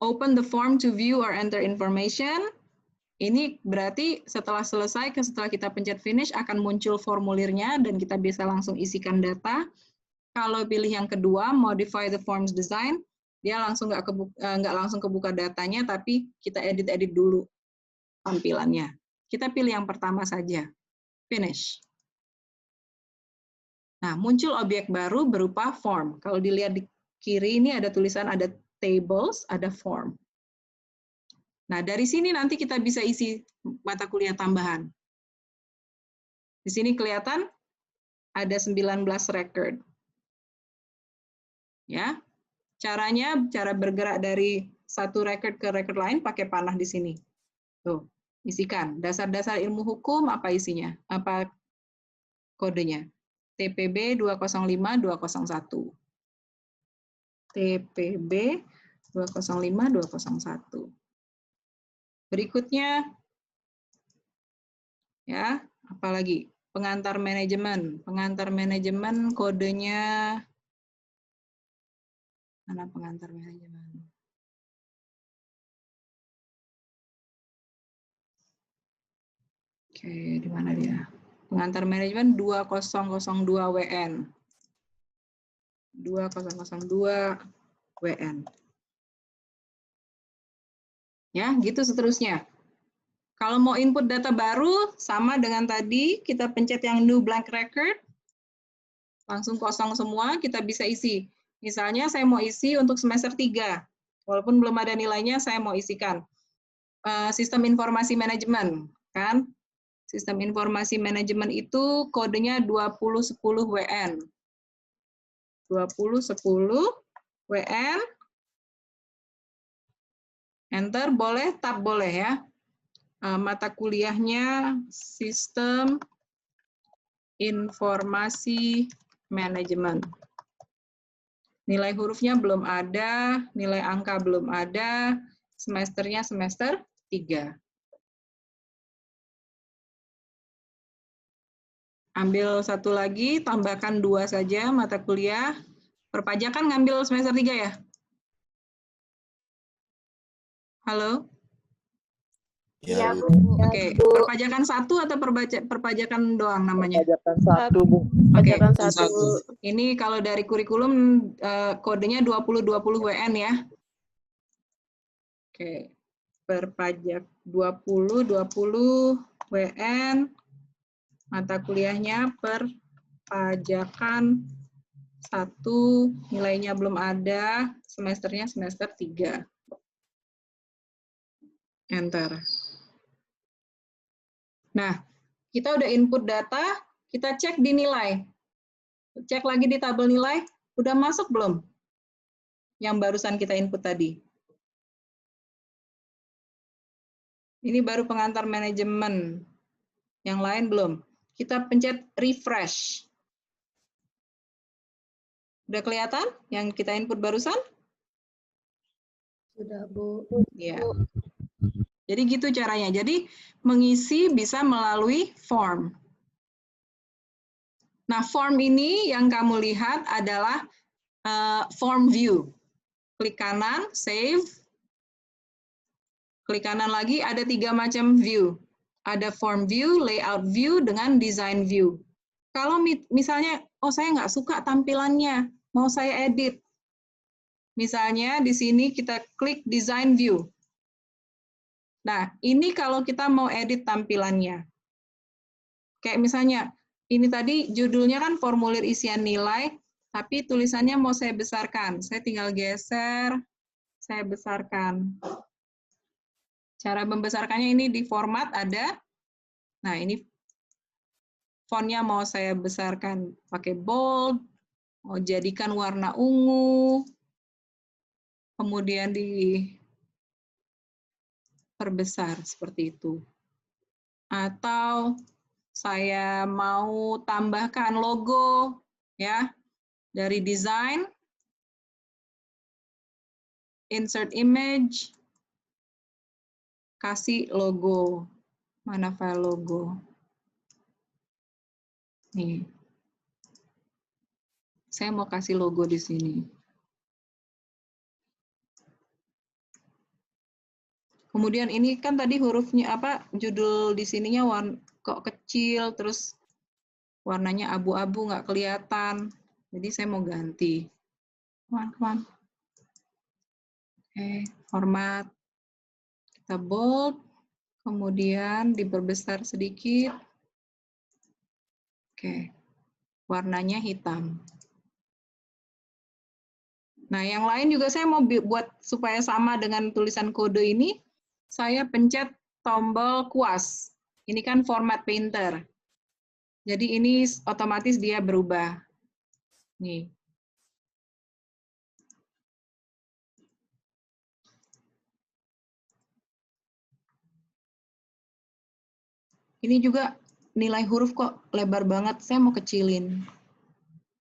Speaker 1: Open the form to view or enter information. Ini berarti setelah selesai, setelah kita pencet finish akan muncul formulirnya dan kita bisa langsung isikan data. Kalau pilih yang kedua, modify the forms design, dia langsung nggak langsung kebuka datanya, tapi kita edit-edit dulu tampilannya. Kita pilih yang pertama saja, finish. Nah, muncul objek baru berupa form. Kalau dilihat di kiri ini ada tulisan, ada tables, ada form. Nah, dari sini nanti kita bisa isi mata kuliah tambahan. Di sini kelihatan ada 19 record. Ya. Caranya, cara bergerak dari satu record ke record lain pakai panah di sini. Tuh, isikan. Dasar-dasar ilmu hukum, apa isinya? Apa kodenya? TPB 205-201. TPB 205-201. Berikutnya, ya, apalagi pengantar manajemen. Pengantar manajemen kodenya, mana pengantar manajemen? Oke, di mana dia? Pengantar manajemen 2002 WN. 2002 WN. Ya, gitu seterusnya. Kalau mau input data baru, sama dengan tadi, kita pencet yang new blank record, langsung kosong semua, kita bisa isi. Misalnya saya mau isi untuk semester 3, walaupun belum ada nilainya, saya mau isikan. Sistem informasi manajemen, kan? Sistem informasi manajemen itu kodenya 2010 WN. 2010 WN. Enter, boleh, tab boleh ya. Mata kuliahnya Sistem Informasi Manajemen. Nilai hurufnya belum ada, nilai angka belum ada, semesternya semester 3. Ambil satu lagi, tambahkan 2 saja mata kuliah. Perpajakan ngambil semester 3 ya? Halo?
Speaker 2: Iya, Bu.
Speaker 1: Oke, perpajakan 1 atau perpajakan doang namanya?
Speaker 3: Perpajakan 1, Bu.
Speaker 1: Oke.
Speaker 2: Perpajakan 1.
Speaker 1: Ini kalau dari kurikulum kodenya 2020 WN ya. Oke. Perpajak 2020 WN. Mata kuliahnya perpajakan 1, nilainya belum ada, semesternya semester 3. Enter. Nah, kita udah input data, kita cek di nilai. Cek lagi di tabel nilai, udah masuk belum? Yang barusan kita input tadi. Ini baru pengantar manajemen. Yang lain belum. Kita pencet refresh. Udah kelihatan yang kita input barusan?
Speaker 2: Sudah, Bu.
Speaker 1: Ya. Jadi gitu caranya. Jadi mengisi bisa melalui form. Nah, form ini yang kamu lihat adalah form view. Klik kanan, save. Klik kanan lagi, ada 3 macam view. Ada form view, layout view, dengan design view. Kalau misalnya, oh saya nggak suka tampilannya, mau saya edit. Misalnya di sini kita klik design view. Nah, ini kalau kita mau edit tampilannya. Kayak misalnya, ini tadi judulnya kan formulir isian nilai, tapi tulisannya mau saya besarkan. Saya tinggal geser, saya besarkan. Cara membesarkannya ini di format ada. Nah, ini fontnya mau saya besarkan pakai bold, mau jadikan warna ungu, kemudian diperbesar seperti itu. Atau saya mau tambahkan logo, ya, dari design, insert image, kasih logo. Mana file logo? Nih. Saya mau kasih logo di sini. Kemudian ini kan tadi hurufnya apa? Judul di sininya kok kecil, terus warnanya abu-abu nggak kelihatan. Jadi saya mau ganti. Come on. Oke, format. Kita bold, kemudian diperbesar sedikit. Oke, warnanya hitam. Nah, yang lain juga saya mau buat supaya sama dengan tulisan kode ini, saya pencet tombol kuas. Ini kan format painter. Jadi ini otomatis dia berubah. Nih. Ini juga nilai huruf kok lebar banget. Saya mau kecilin.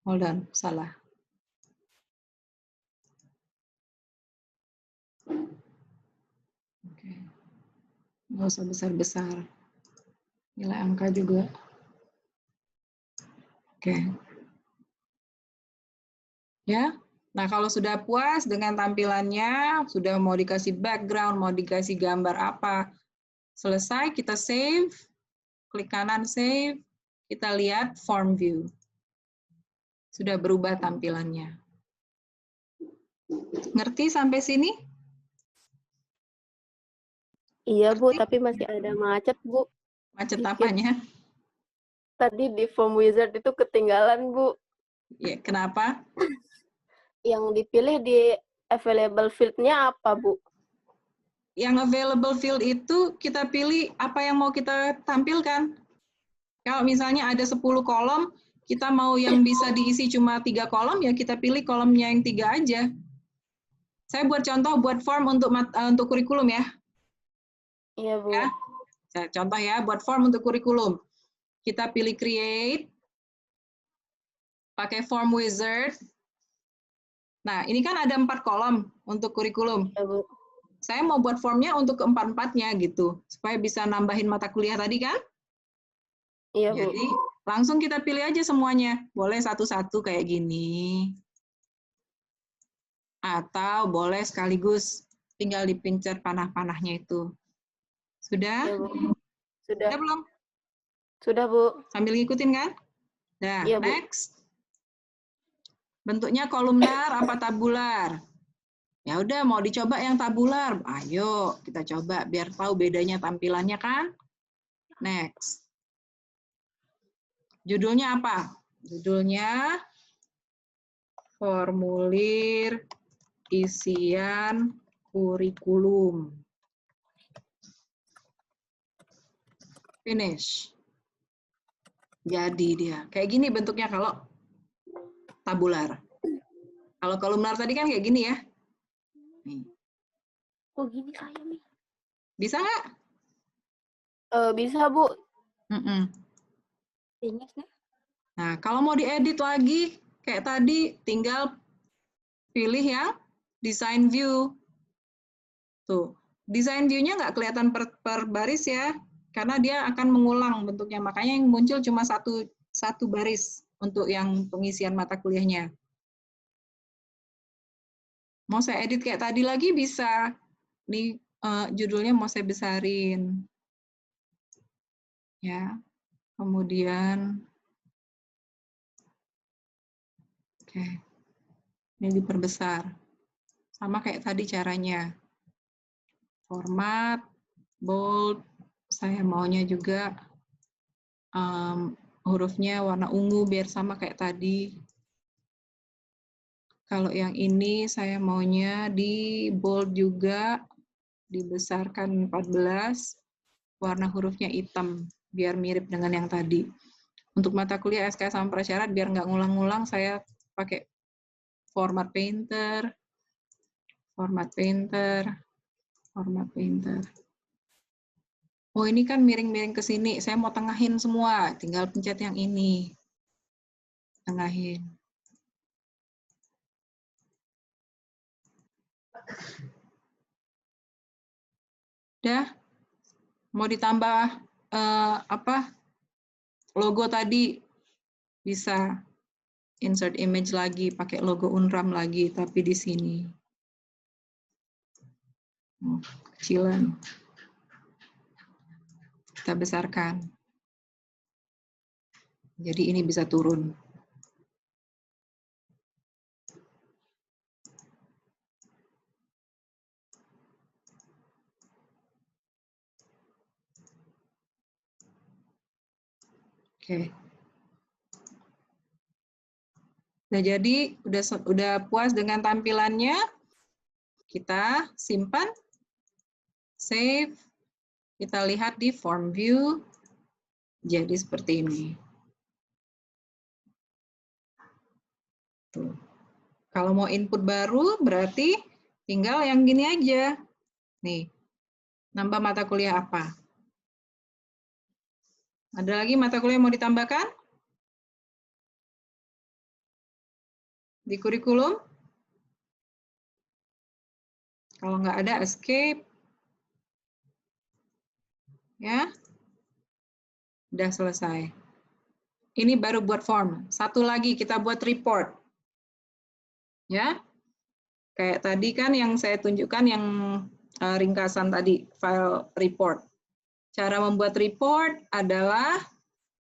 Speaker 1: Hold on, salah. Oke. Nggak usah besar-besar. Nilai angka juga. Oke. Ya. Nah, kalau sudah puas dengan tampilannya, sudah mau dikasih background, mau dikasih gambar apa, selesai, kita save. Klik kanan save. Kita lihat form view. Sudah berubah tampilannya. Ngerti sampai sini?
Speaker 2: Iya, Bu, tapi masih ada macet, Bu.
Speaker 1: Macet
Speaker 2: Dikit.
Speaker 1: apanya?
Speaker 2: Tadi di form wizard itu ketinggalan, Bu.
Speaker 1: Ya, kenapa?
Speaker 2: Yang dipilih di available field-nya apa, Bu?
Speaker 1: Yang available field itu kita pilih apa yang mau kita tampilkan. Kalau misalnya ada 10 kolom, kita mau yang bisa diisi cuma 3 kolom, ya kita pilih kolomnya yang 3 aja. Saya buat contoh, buat form untuk kurikulum ya.
Speaker 2: Iya, Bu.
Speaker 1: Ya. Contoh ya, buat form untuk kurikulum. Kita pilih create, pakai form wizard. Nah, ini kan ada 4 kolom untuk kurikulum.
Speaker 2: Iya, Bu.
Speaker 1: Saya mau buat formnya untuk keempat-empatnya gitu, supaya bisa nambahin mata kuliah tadi kan?
Speaker 2: Iya, Bu.
Speaker 1: Jadi langsung kita pilih aja semuanya. Boleh satu-satu kayak gini. Atau boleh sekaligus tinggal dipencet panah-panahnya itu. Sudah?
Speaker 2: Iya, Bu. Sudah.
Speaker 1: Sudah belum?
Speaker 2: Sudah, Bu.
Speaker 1: Sambil ngikutin kan? Nah,
Speaker 2: Iya, Bu.
Speaker 1: next. Bentuknya kolumnar apa tabular? Ya udah, mau dicoba yang tabular. Ayo, kita coba biar tahu bedanya tampilannya kan? Next. Judulnya apa? Judulnya formulir isian kurikulum. Finish. Jadi dia. Kayak gini bentuknya kalau tabular. Kalau kolumnar tadi kan kayak gini ya. Nih.
Speaker 2: Oh, gini saya nih.
Speaker 1: Bisa nggak?
Speaker 2: Bisa, Bu.
Speaker 1: Nah, kalau mau diedit lagi, kayak tadi, tinggal pilih yang design view. Tuh, design view-nya nggak kelihatan per baris ya, karena dia akan mengulang bentuknya. Makanya yang muncul cuma satu baris untuk yang pengisian mata kuliahnya. Mau saya edit kayak tadi lagi bisa. Nih judulnya mau saya besarin. Ya. Kemudian oke. Ini diperbesar. Sama kayak tadi caranya. Format, bold, saya maunya juga hurufnya warna ungu biar sama kayak tadi. Kalau yang ini saya maunya di bold juga, dibesarkan 14, warna hurufnya hitam, biar mirip dengan yang tadi. Untuk mata kuliah SKS sama prasyarat, biar nggak ngulang-ngulang, saya pakai format painter, format painter, format painter. Oh ini kan miring-miring ke sini, saya mau tengahin semua, tinggal pencet yang ini. Tengahin. Udah, mau ditambah logo tadi, bisa insert image lagi, pakai logo Unram lagi, tapi di sini. Kecilan. Kita besarkan. Jadi ini bisa turun. Oke. Nah, jadi udah puas dengan tampilannya. Kita simpan, save. Kita lihat di form view. Jadi seperti ini. Tuh. Kalau mau input baru berarti tinggal yang gini aja. Nih. Nambah mata kuliah apa? Ada lagi mata kuliah yang mau ditambahkan? Di kurikulum? Kalau nggak ada, escape. Ya. Udah selesai. Ini baru buat form. Satu lagi kita buat report. Ya. Kayak tadi kan yang saya tunjukkan yang ringkasan tadi, file report. Cara membuat report adalah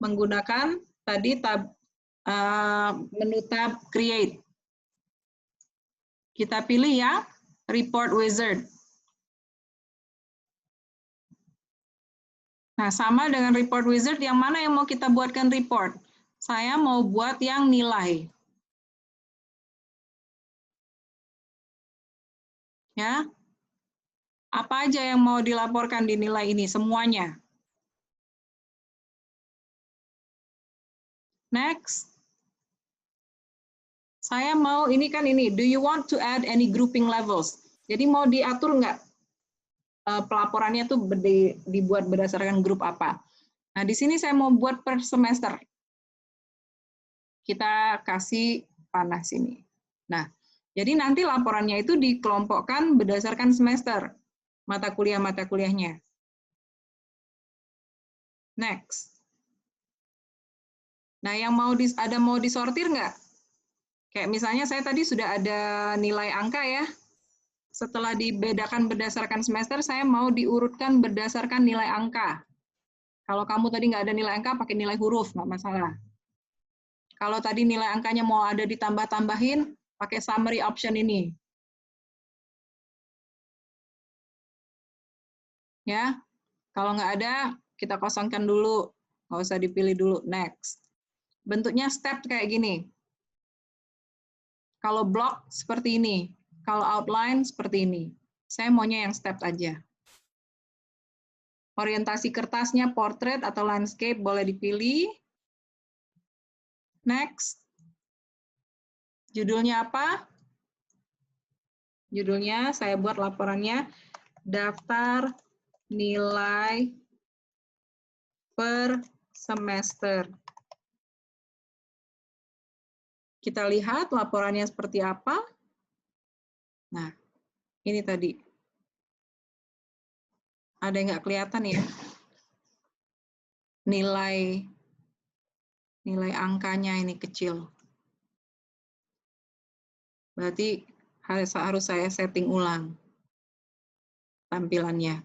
Speaker 1: menggunakan tadi menu tab create. Kita pilih yang report wizard. Nah, sama dengan report wizard, yang mana yang mau kita buatkan report? Saya mau buat yang nilai. Ya. Apa aja yang mau dilaporkan di nilai ini? Semuanya. Next. Saya mau, ini kan ini, do you want to add any grouping levels? Jadi mau diatur nggak pelaporannya tuh dibuat berdasarkan grup apa? Nah, di sini saya mau buat per semester. Kita kasih panah sini. Nah, jadi nanti laporannya itu dikelompokkan berdasarkan semester, mata kuliahnya. Next. Nah, yang mau disortir nggak? Kayak misalnya saya tadi sudah ada nilai angka ya. Setelah dibedakan berdasarkan semester, saya mau diurutkan berdasarkan nilai angka. Kalau kamu tadi nggak ada nilai angka, pakai nilai huruf, nggak masalah. Kalau tadi nilai angkanya mau ada ditambah-tambahin, pakai summary option ini. Ya, kalau nggak ada, kita kosongkan dulu. Nggak usah dipilih dulu, next. Bentuknya step kayak gini. Kalau block seperti ini. Kalau outline seperti ini. Saya maunya yang step aja. Orientasi kertasnya portrait atau landscape boleh dipilih. Next. Judulnya apa? Judulnya saya buat laporannya daftar nilai per semester. Kita lihat laporannya seperti apa. Nah, ini tadi. Ada yang nggak kelihatan ya? Nilai angkanya ini kecil. Berarti harus saya setting ulang tampilannya.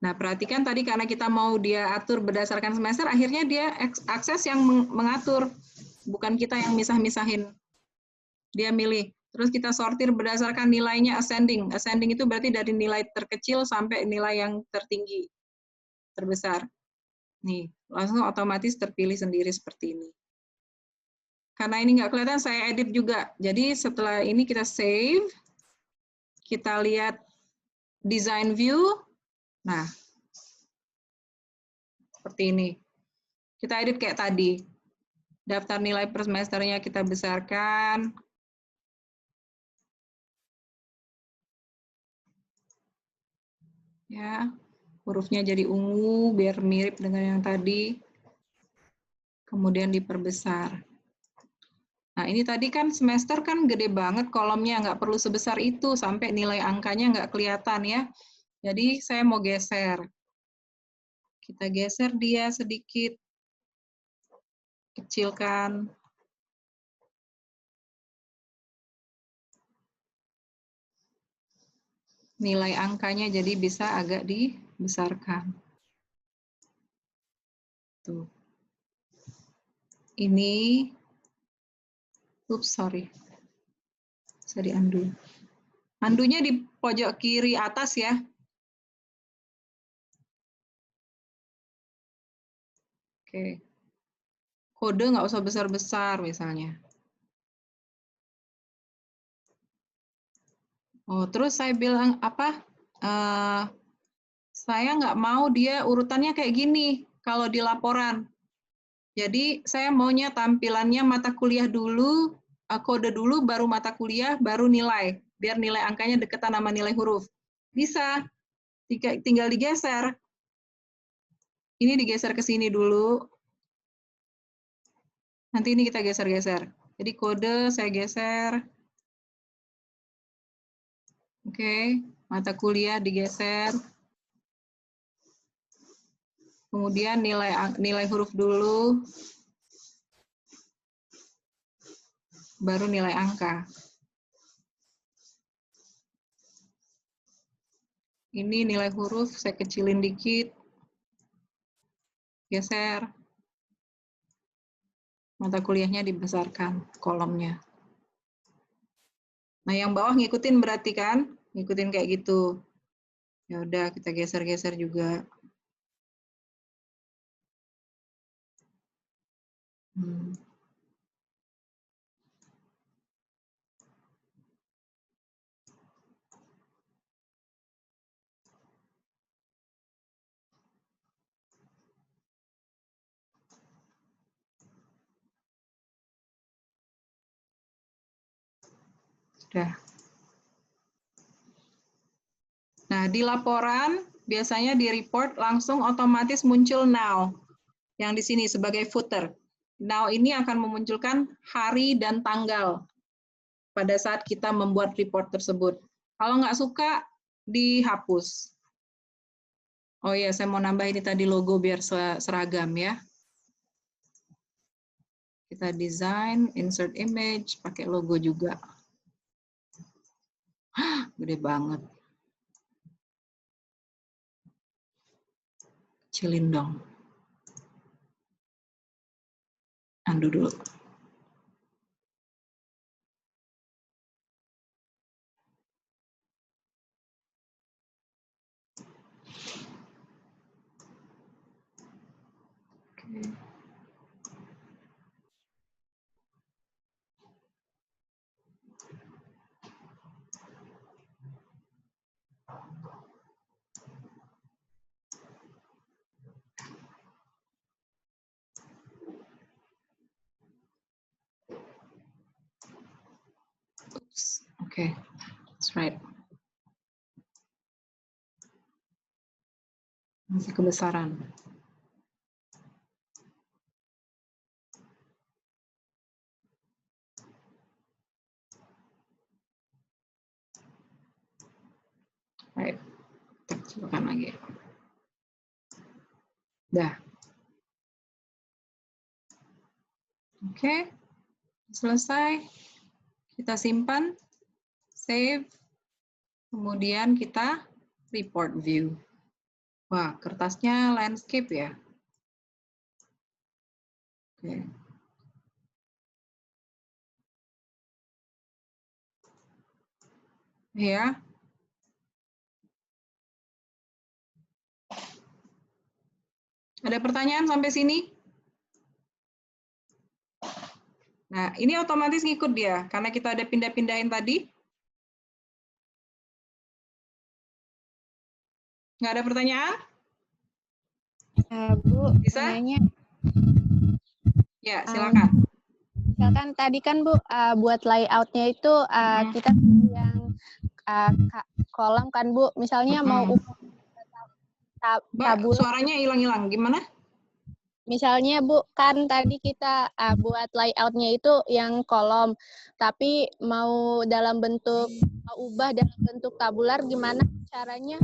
Speaker 1: Nah, perhatikan tadi karena kita mau dia atur berdasarkan semester, akhirnya dia akses yang mengatur, bukan kita yang misah-misahin. Dia milih. Terus kita sortir berdasarkan nilainya ascending. Ascending itu berarti dari nilai terkecil sampai nilai yang tertinggi, terbesar. Nih, langsung otomatis terpilih sendiri seperti ini. Karena ini nggak kelihatan, saya edit juga. Jadi setelah ini kita save, kita lihat design view. Nah, seperti ini. Kita edit kayak tadi. Daftar nilai per semesternya kita besarkan. Ya, hurufnya jadi ungu biar mirip dengan yang tadi. Kemudian diperbesar. Nah, ini tadi kan semester kan gede banget kolomnya, nggak perlu sebesar itu sampai nilai angkanya nggak kelihatan ya. Jadi saya mau geser. Kita geser dia sedikit. Kecilkan. Nilai angkanya jadi bisa agak dibesarkan. Tuh. Ini, sorry. Bisa di-undo. Undo-nya di pojok kiri atas ya. Oke. Kode nggak usah besar-besar misalnya. Oh, terus saya bilang apa? Saya nggak mau dia urutannya kayak gini kalau di laporan. Jadi saya maunya tampilannya mata kuliah dulu, kode dulu, baru mata kuliah, baru nilai. Biar nilai angkanya deketan sama nilai huruf. Bisa, tinggal digeser. Ini digeser ke sini dulu. Nanti ini kita geser-geser. Jadi kode saya geser. Oke, mata kuliah digeser. Kemudian nilai huruf dulu, baru nilai angka. Ini nilai huruf, saya kecilin dikit. Geser. Mata kuliahnya dibesarkan, kolomnya. Nah, yang bawah ngikutin berarti kan? Ngikutin kayak gitu. Ya udah, kita geser-geser juga. Sudah. Nah, di laporan biasanya di report langsung otomatis muncul now. Yang di sini sebagai footer. Now ini akan memunculkan hari dan tanggal pada saat kita membuat report tersebut. Kalau nggak suka, dihapus. Oh iya, saya mau nambah ini tadi logo biar seragam ya. Kita desain, insert image, pakai logo juga. Gede banget. Kecilin dong. Undo dulu. Oke. Okay, that's right. Masih kebesaran. Baik, kita cobakan lagi. Dah. Oke, selesai. Kita simpan, save, kemudian kita report view. Wah, kertasnya landscape ya. Oke. Ya. Ada pertanyaan sampai sini? Nah, ini otomatis ngikut dia, karena kita ada pindah-pindahin tadi. Nggak ada pertanyaan?
Speaker 6: Bu,
Speaker 1: Bisa?
Speaker 6: nanya,
Speaker 1: Ya, silakan.
Speaker 6: misalkan tadi kan Bu, buat layoutnya itu kita pilih yang kolom kan Bu, misalnya mau ubah
Speaker 1: Mbak,
Speaker 6: tabul.
Speaker 1: suaranya hilang-hilang. Gimana?
Speaker 6: Misalnya Bu, kan tadi kita buat layoutnya itu yang kolom, tapi mau ubah dalam bentuk tabular, gimana caranya?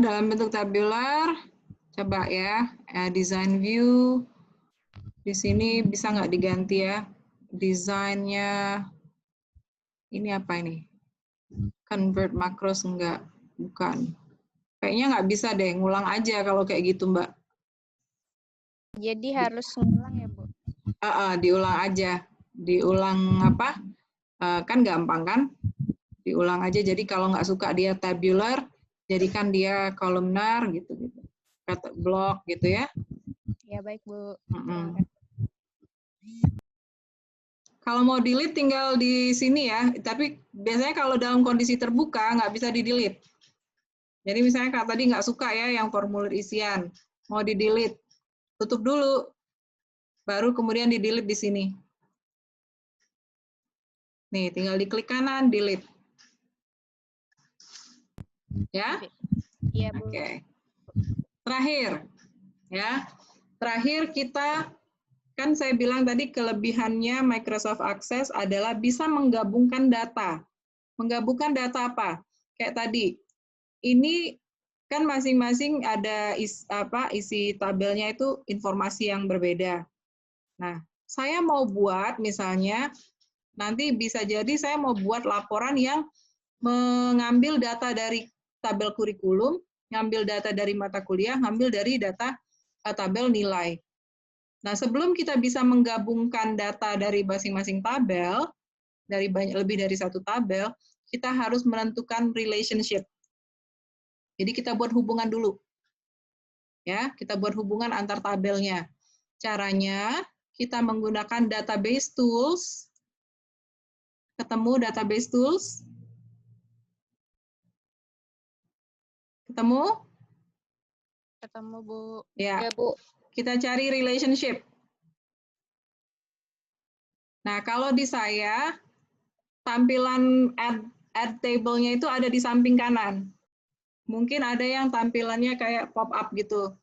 Speaker 1: Dalam bentuk tabular, coba ya, design view. Di sini bisa nggak diganti ya? Desainnya, ini apa ini? Convert macros enggak? Bukan. Kayaknya nggak bisa deh, ngulang aja kalau kayak gitu, Mbak.
Speaker 6: Jadi harus ngulang ya Bu?
Speaker 1: Diulang aja. Diulang apa? Kan gampang kan? Diulang aja. Jadi kalau nggak suka dia tabular, jadikan dia kolumnar gitu. Kata blok gitu ya.
Speaker 6: Ya baik Bu.
Speaker 1: Kalau mau delete tinggal di sini ya. Tapi biasanya kalau dalam kondisi terbuka nggak bisa di-delete. Jadi misalnya Kak tadi nggak suka ya yang formulir isian, mau di-delete, tutup dulu, baru kemudian di-delete di sini. Nih, tinggal diklik kanan, delete. Ya?
Speaker 6: Iya Bu.
Speaker 1: Oke. Terakhir, ya. Terakhir kita, kan saya bilang tadi kelebihannya Microsoft Access adalah bisa menggabungkan data. Menggabungkan data apa? Kayak tadi, ini kan masing-masing ada isi tabelnya itu informasi yang berbeda. Nah, saya mau buat misalnya, nanti bisa jadi saya mau buat laporan yang mengambil data dari tabel kurikulum, ngambil data dari mata kuliah, ngambil dari data tabel nilai. Nah, sebelum kita bisa menggabungkan data dari masing-masing tabel, dari lebih dari satu tabel, kita harus menentukan relationship. Jadi kita buat hubungan dulu. Ya, kita buat hubungan antar tabelnya. Caranya kita menggunakan database tools. Ketemu database tools? Ketemu?
Speaker 6: Ketemu Bu.
Speaker 1: Ya,
Speaker 6: Ya Bu.
Speaker 1: kita cari relationship. Nah, kalau di saya, tampilan add table-nya itu ada di samping kanan. Mungkin ada yang tampilannya kayak pop-up gitu.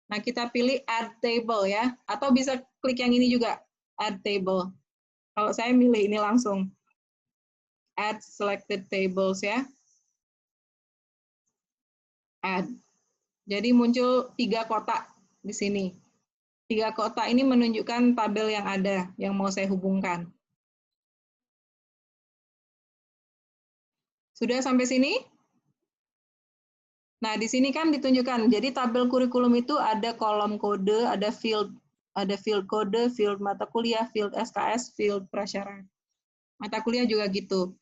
Speaker 1: Nah, kita pilih add table ya, atau bisa klik yang ini juga, add table. Kalau saya milih ini langsung, add selected tables ya. Add. Jadi muncul 3 kotak di sini. 3 kotak ini menunjukkan tabel yang ada, yang mau saya hubungkan. Sudah sampai sini? Nah, di sini kan ditunjukkan. Jadi tabel kurikulum itu ada kolom kode, ada field kode, field mata kuliah, field SKS, field prasyarat. Mata kuliah juga gitu.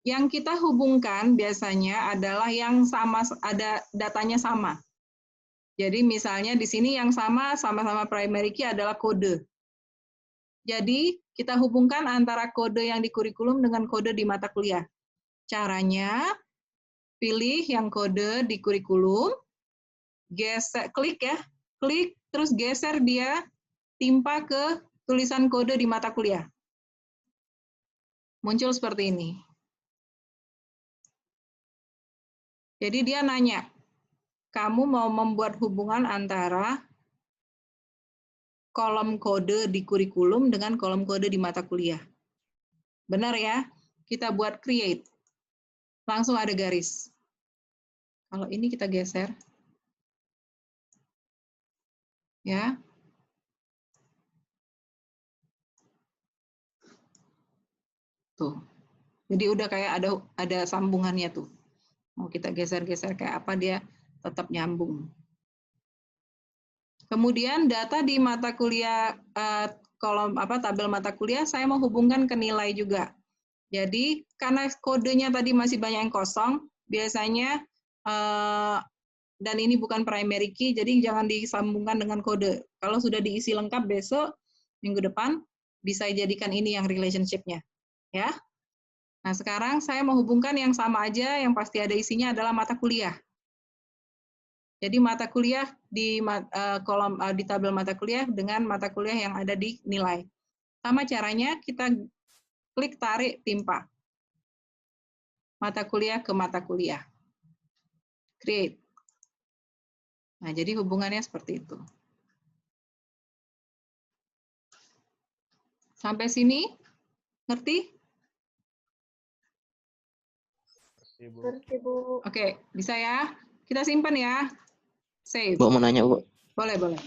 Speaker 1: Yang kita hubungkan biasanya adalah yang sama, ada datanya sama. Jadi misalnya di sini yang sama-sama primary key adalah kode. Jadi kita hubungkan antara kode yang di kurikulum dengan kode di mata kuliah. Caranya, pilih yang kode di kurikulum, klik ya, klik, terus geser dia, timpa ke tulisan kode di mata kuliah. Muncul seperti ini. Jadi dia nanya, kamu mau membuat hubungan antara kolom kode di kurikulum dengan kolom kode di mata kuliah. Benar ya? Kita buat create. Langsung ada garis. Kalau ini kita geser. Ya. Tuh. Jadi udah kayak ada sambungannya tuh. Mau kita geser-geser kayak apa dia tetap nyambung. Kemudian data di mata kuliah kolom tabel mata kuliah saya mau hubungkan ke nilai juga. Jadi karena kodenya tadi masih banyak yang kosong, biasanya dan ini bukan primary key, jadi jangan disambungkan dengan kode. Kalau sudah diisi lengkap besok minggu depan bisa jadikan ini yang relationship-nya, ya. Nah sekarang saya mau hubungkan yang sama aja, yang pasti ada isinya adalah mata kuliah. Jadi mata kuliah di kolom di tabel mata kuliah dengan mata kuliah yang ada di nilai. Sama caranya kita klik tarik timpa. Mata kuliah ke mata kuliah. Create. Nah, jadi hubungannya seperti itu. Sampai sini ngerti?
Speaker 2: Ngerti, Bu.
Speaker 1: Oke, bisa ya? Kita simpan ya. Save.
Speaker 7: Bu, mau nanya, Bu.
Speaker 1: Boleh, boleh.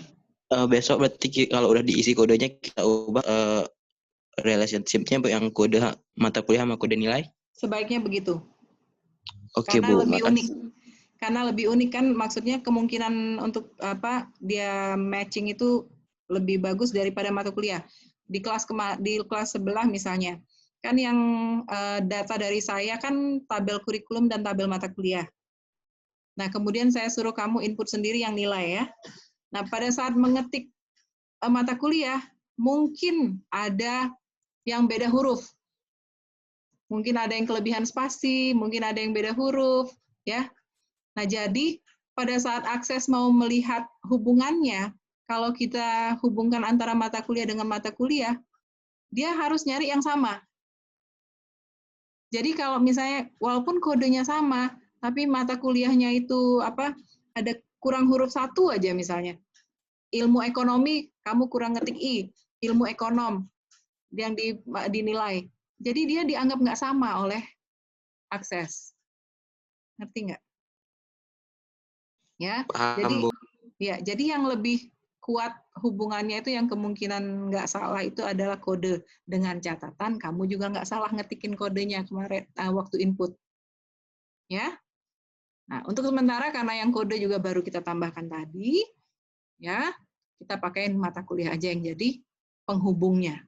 Speaker 7: Besok berarti kalau udah diisi kodenya kita ubah relationship-nya yang kode mata kuliah sama kode nilai?
Speaker 1: Sebaiknya begitu.
Speaker 7: Oke,
Speaker 1: Karena
Speaker 7: Bu.
Speaker 1: lebih
Speaker 7: Makasih.
Speaker 1: unik. Karena lebih unik kan maksudnya kemungkinan untuk dia matching itu lebih bagus daripada mata kuliah. Di kelas sebelah misalnya. Kan yang data dari saya kan tabel kurikulum dan tabel mata kuliah. Nah, kemudian saya suruh kamu input sendiri yang nilai ya. Nah, pada saat mengetik mata kuliah, mungkin ada yang beda huruf. Mungkin ada yang kelebihan spasi, mungkin ada yang beda huruf, ya. Nah, jadi pada saat akses mau melihat hubungannya, kalau kita hubungkan antara mata kuliah dengan mata kuliah, dia harus nyari yang sama. Jadi kalau misalnya walaupun kodenya sama, tapi mata kuliahnya itu ada kurang huruf satu aja misalnya. Ilmu ekonomi kamu kurang ngetik I, ilmu ekonom yang dinilai. Jadi dia dianggap nggak sama oleh akses. Ngerti nggak? Ya.
Speaker 7: Paham, Bu.
Speaker 1: Jadi yang lebih kuat hubungannya itu yang kemungkinan nggak salah itu adalah kode, dengan catatan kamu juga nggak salah ngetikin kodenya kemarin waktu input. Ya. Nah, untuk sementara karena yang kode juga baru kita tambahkan tadi, ya, kita pakai mata kuliah aja yang jadi penghubungnya.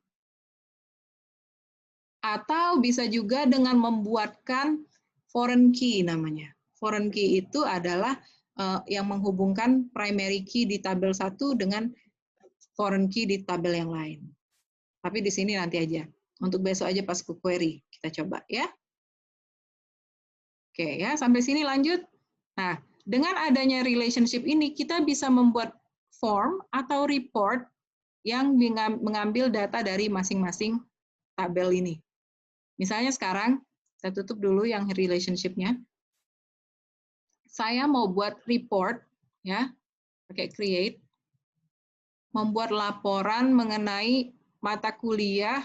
Speaker 1: Atau bisa juga dengan membuatkan foreign key namanya. Foreign key itu adalah yang menghubungkan primary key di tabel 1 dengan foreign key di tabel yang lain. Tapi di sini nanti aja. Untuk besok aja pas query kita coba ya. Oke ya, sampai sini lanjut. Nah, dengan adanya relationship ini kita bisa membuat form atau report yang mengambil data dari masing-masing tabel ini. Misalnya sekarang saya tutup dulu yang relationship-nya. Saya mau buat report ya, pakai create, membuat laporan mengenai mata kuliah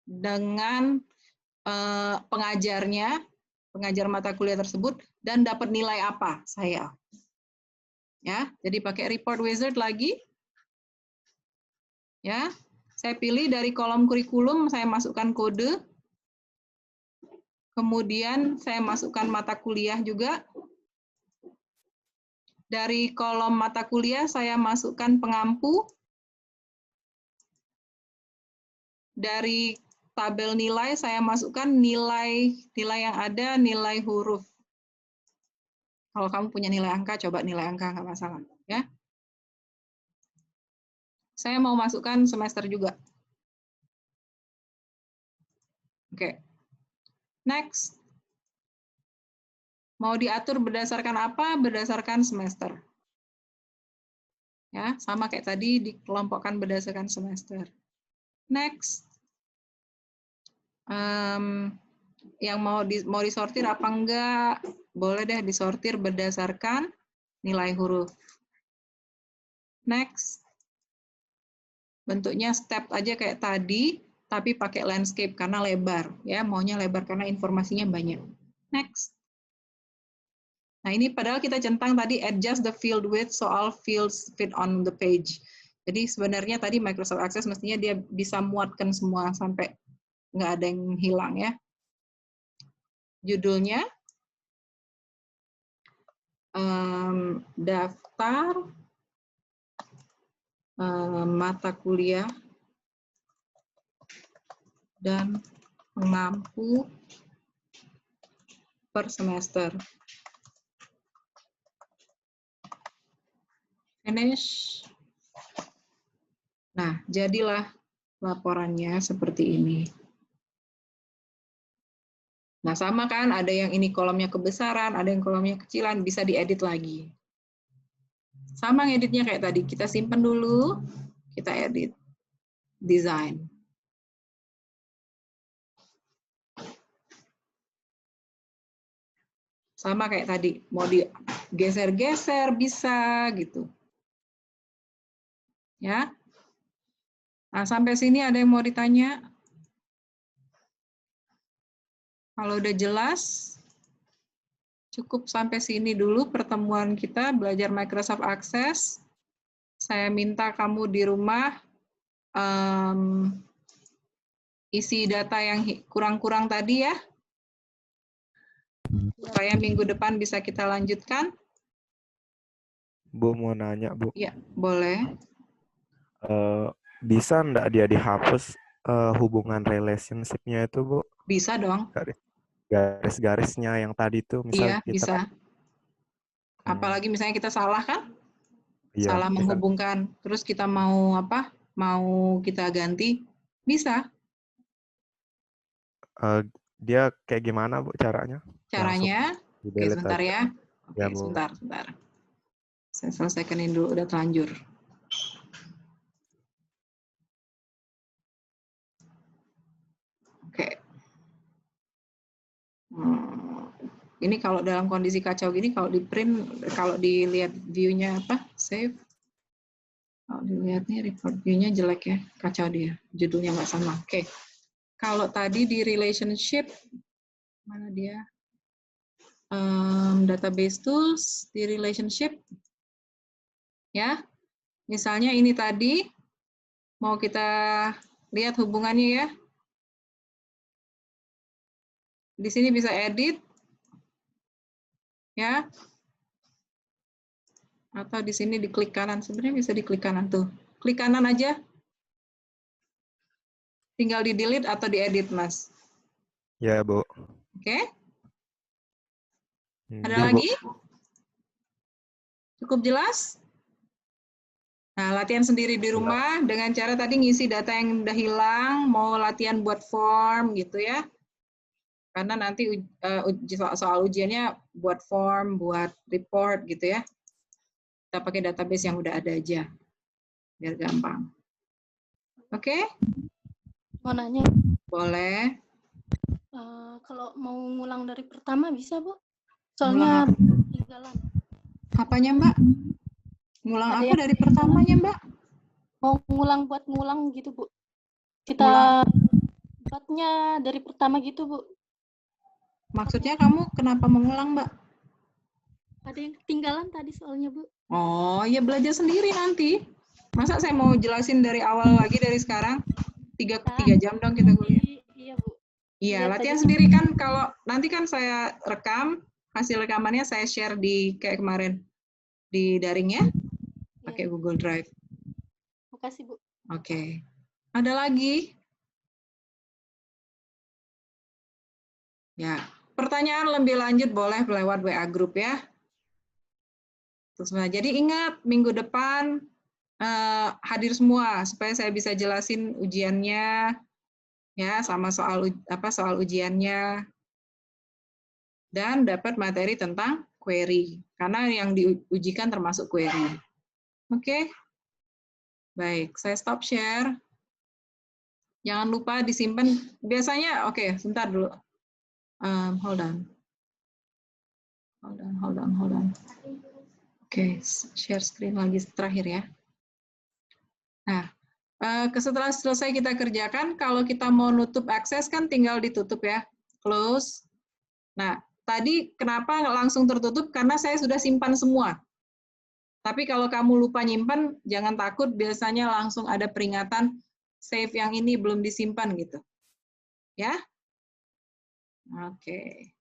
Speaker 1: dengan pengajarnya, pengajar mata kuliah tersebut, dan dapat nilai apa saya. Ya, jadi pakai report wizard lagi. Ya, saya pilih dari kolom kurikulum, saya masukkan kode. Kemudian saya masukkan mata kuliah juga. Dari kolom mata kuliah saya masukkan pengampu. Dari tabel nilai saya masukkan nilai yang ada, nilai huruf. Kalau kamu punya nilai angka, coba nilai angka, nggak masalah. Ya. Saya mau masukkan semester juga. Oke. Next. Mau diatur berdasarkan apa? Berdasarkan semester. Ya, sama kayak tadi dikelompokkan berdasarkan semester. Next. Yang mau disortir apa enggak? Boleh deh disortir berdasarkan nilai huruf. Next. Bentuknya step aja kayak tadi, tapi pakai landscape karena lebar. Ya, maunya lebar karena informasinya banyak. Next. Nah, ini padahal kita centang tadi adjust the field width soal fields fit on the page. Jadi sebenarnya tadi Microsoft Access mestinya dia bisa muatkan semua sampai nggak ada yang hilang ya. Judulnya daftar mata kuliah dan pengampu per semester. Finish. Nah, jadilah laporannya seperti ini. Nah, sama kan, ada yang ini kolomnya kebesaran, ada yang kolomnya kecilan, bisa diedit lagi. Sama ngeditnya kayak tadi, kita simpan dulu, kita edit. Design. Sama kayak tadi, mau digeser-geser bisa gitu. Ya. Nah, sampai sini ada yang mau ditanya? Kalau udah jelas, cukup sampai sini dulu pertemuan kita belajar Microsoft Access. Saya minta kamu di rumah isi data yang kurang-kurang tadi ya, supaya minggu depan bisa kita lanjutkan.
Speaker 4: Bu mau nanya, Bu.
Speaker 1: Ya, boleh.
Speaker 4: Bisa enggak dia dihapus hubungan relationship-nya itu, Bu?
Speaker 1: Bisa dong.
Speaker 4: Garis-garisnya yang tadi tuh,
Speaker 1: Iya,
Speaker 4: misal kita
Speaker 1: bisa. Apalagi misalnya kita salah kan?
Speaker 4: iya,
Speaker 1: Salah
Speaker 4: misal,
Speaker 1: menghubungkan, terus kita mau apa? Mau kita ganti, bisa.
Speaker 4: dia kayak gimana, Bu, caranya?
Speaker 1: Caranya,
Speaker 4: Langsung
Speaker 1: oke
Speaker 4: di-delete
Speaker 1: sebentar
Speaker 4: aja.
Speaker 1: ya. Oke,
Speaker 4: Ya, Bu.
Speaker 1: sebentar. Saya selesaikan dulu, udah terlanjur. Oke. Ini kalau dalam kondisi kacau gini, kalau di print, kalau dilihat view-nya apa, save. Kalau dilihat nih report view-nya jelek ya, kacau dia, judulnya nggak sama. Oke. Kalau tadi di relationship, mana dia? Database tools di relationship, ya. Misalnya ini tadi, mau kita lihat hubungannya ya. Di sini bisa edit, ya. Atau di sini diklik kanan, sebenarnya bisa diklik kanan tuh. Klik kanan aja. Tinggal di delete atau diedit, Mas.
Speaker 4: Ya, Bu.
Speaker 1: Oke? Ada
Speaker 4: Iya, Bu.
Speaker 1: lagi? Cukup jelas? Nah, latihan sendiri di rumah dengan cara tadi ngisi data yang udah hilang, mau latihan buat form gitu ya. Karena nanti soal ujiannya buat form, buat report gitu ya. Kita pakai database yang udah ada aja, biar gampang. Oke?
Speaker 8: Mau nanya,
Speaker 1: Boleh.
Speaker 8: kalau mau ngulang dari pertama bisa, Bu? Soalnya ketinggalan.
Speaker 1: Apanya, Mbak? Ngulang
Speaker 8: Ada
Speaker 1: apa
Speaker 8: yang
Speaker 1: dari pertamanya, Mbak?
Speaker 8: mau ngulang buat ngulang gitu, Bu. Kita buatnya dari pertama gitu, Bu.
Speaker 1: Maksudnya kamu kenapa mengulang, Mbak?
Speaker 8: Ada yang ketinggalan tadi soalnya, Bu.
Speaker 1: Oh, ya belajar sendiri nanti. Masa saya mau jelasin dari awal lagi dari sekarang? 3 jam dong kita kuliah.
Speaker 8: Iya, Bu.
Speaker 1: Iya,
Speaker 8: Lihat
Speaker 1: latihan
Speaker 8: aja.
Speaker 1: sendiri kan. Kalau nanti kan saya rekam, hasil rekamannya saya share di kayak kemarin di daring ya, pakai Google Drive.
Speaker 8: Makasih, Bu.
Speaker 1: Oke. Ada lagi? Ya, pertanyaan lebih lanjut boleh lewat WA Group ya. Terus, jadi ingat minggu depan hadir semua supaya saya bisa jelasin ujiannya ya, sama soal ujiannya, dan dapat materi tentang query karena yang diujikan termasuk query. Oke. Baik, saya stop share. Jangan lupa disimpan. Biasanya oke, sebentar dulu. Hold on. Oke, share screen lagi terakhir ya. Nah, setelah selesai kita kerjakan, kalau kita mau nutup akses kan tinggal ditutup ya, close. Nah, tadi kenapa langsung tertutup? Karena saya sudah simpan semua. Tapi kalau kamu lupa nyimpan, jangan takut, biasanya langsung ada peringatan save yang ini belum disimpan gitu. Ya? Oke.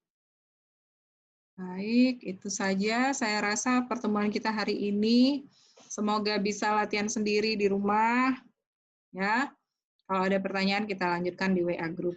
Speaker 1: Baik, itu saja saya rasa pertemuan kita hari ini. Semoga bisa latihan sendiri di rumah. Ya. Kalau ada pertanyaan kita lanjutkan di WA group.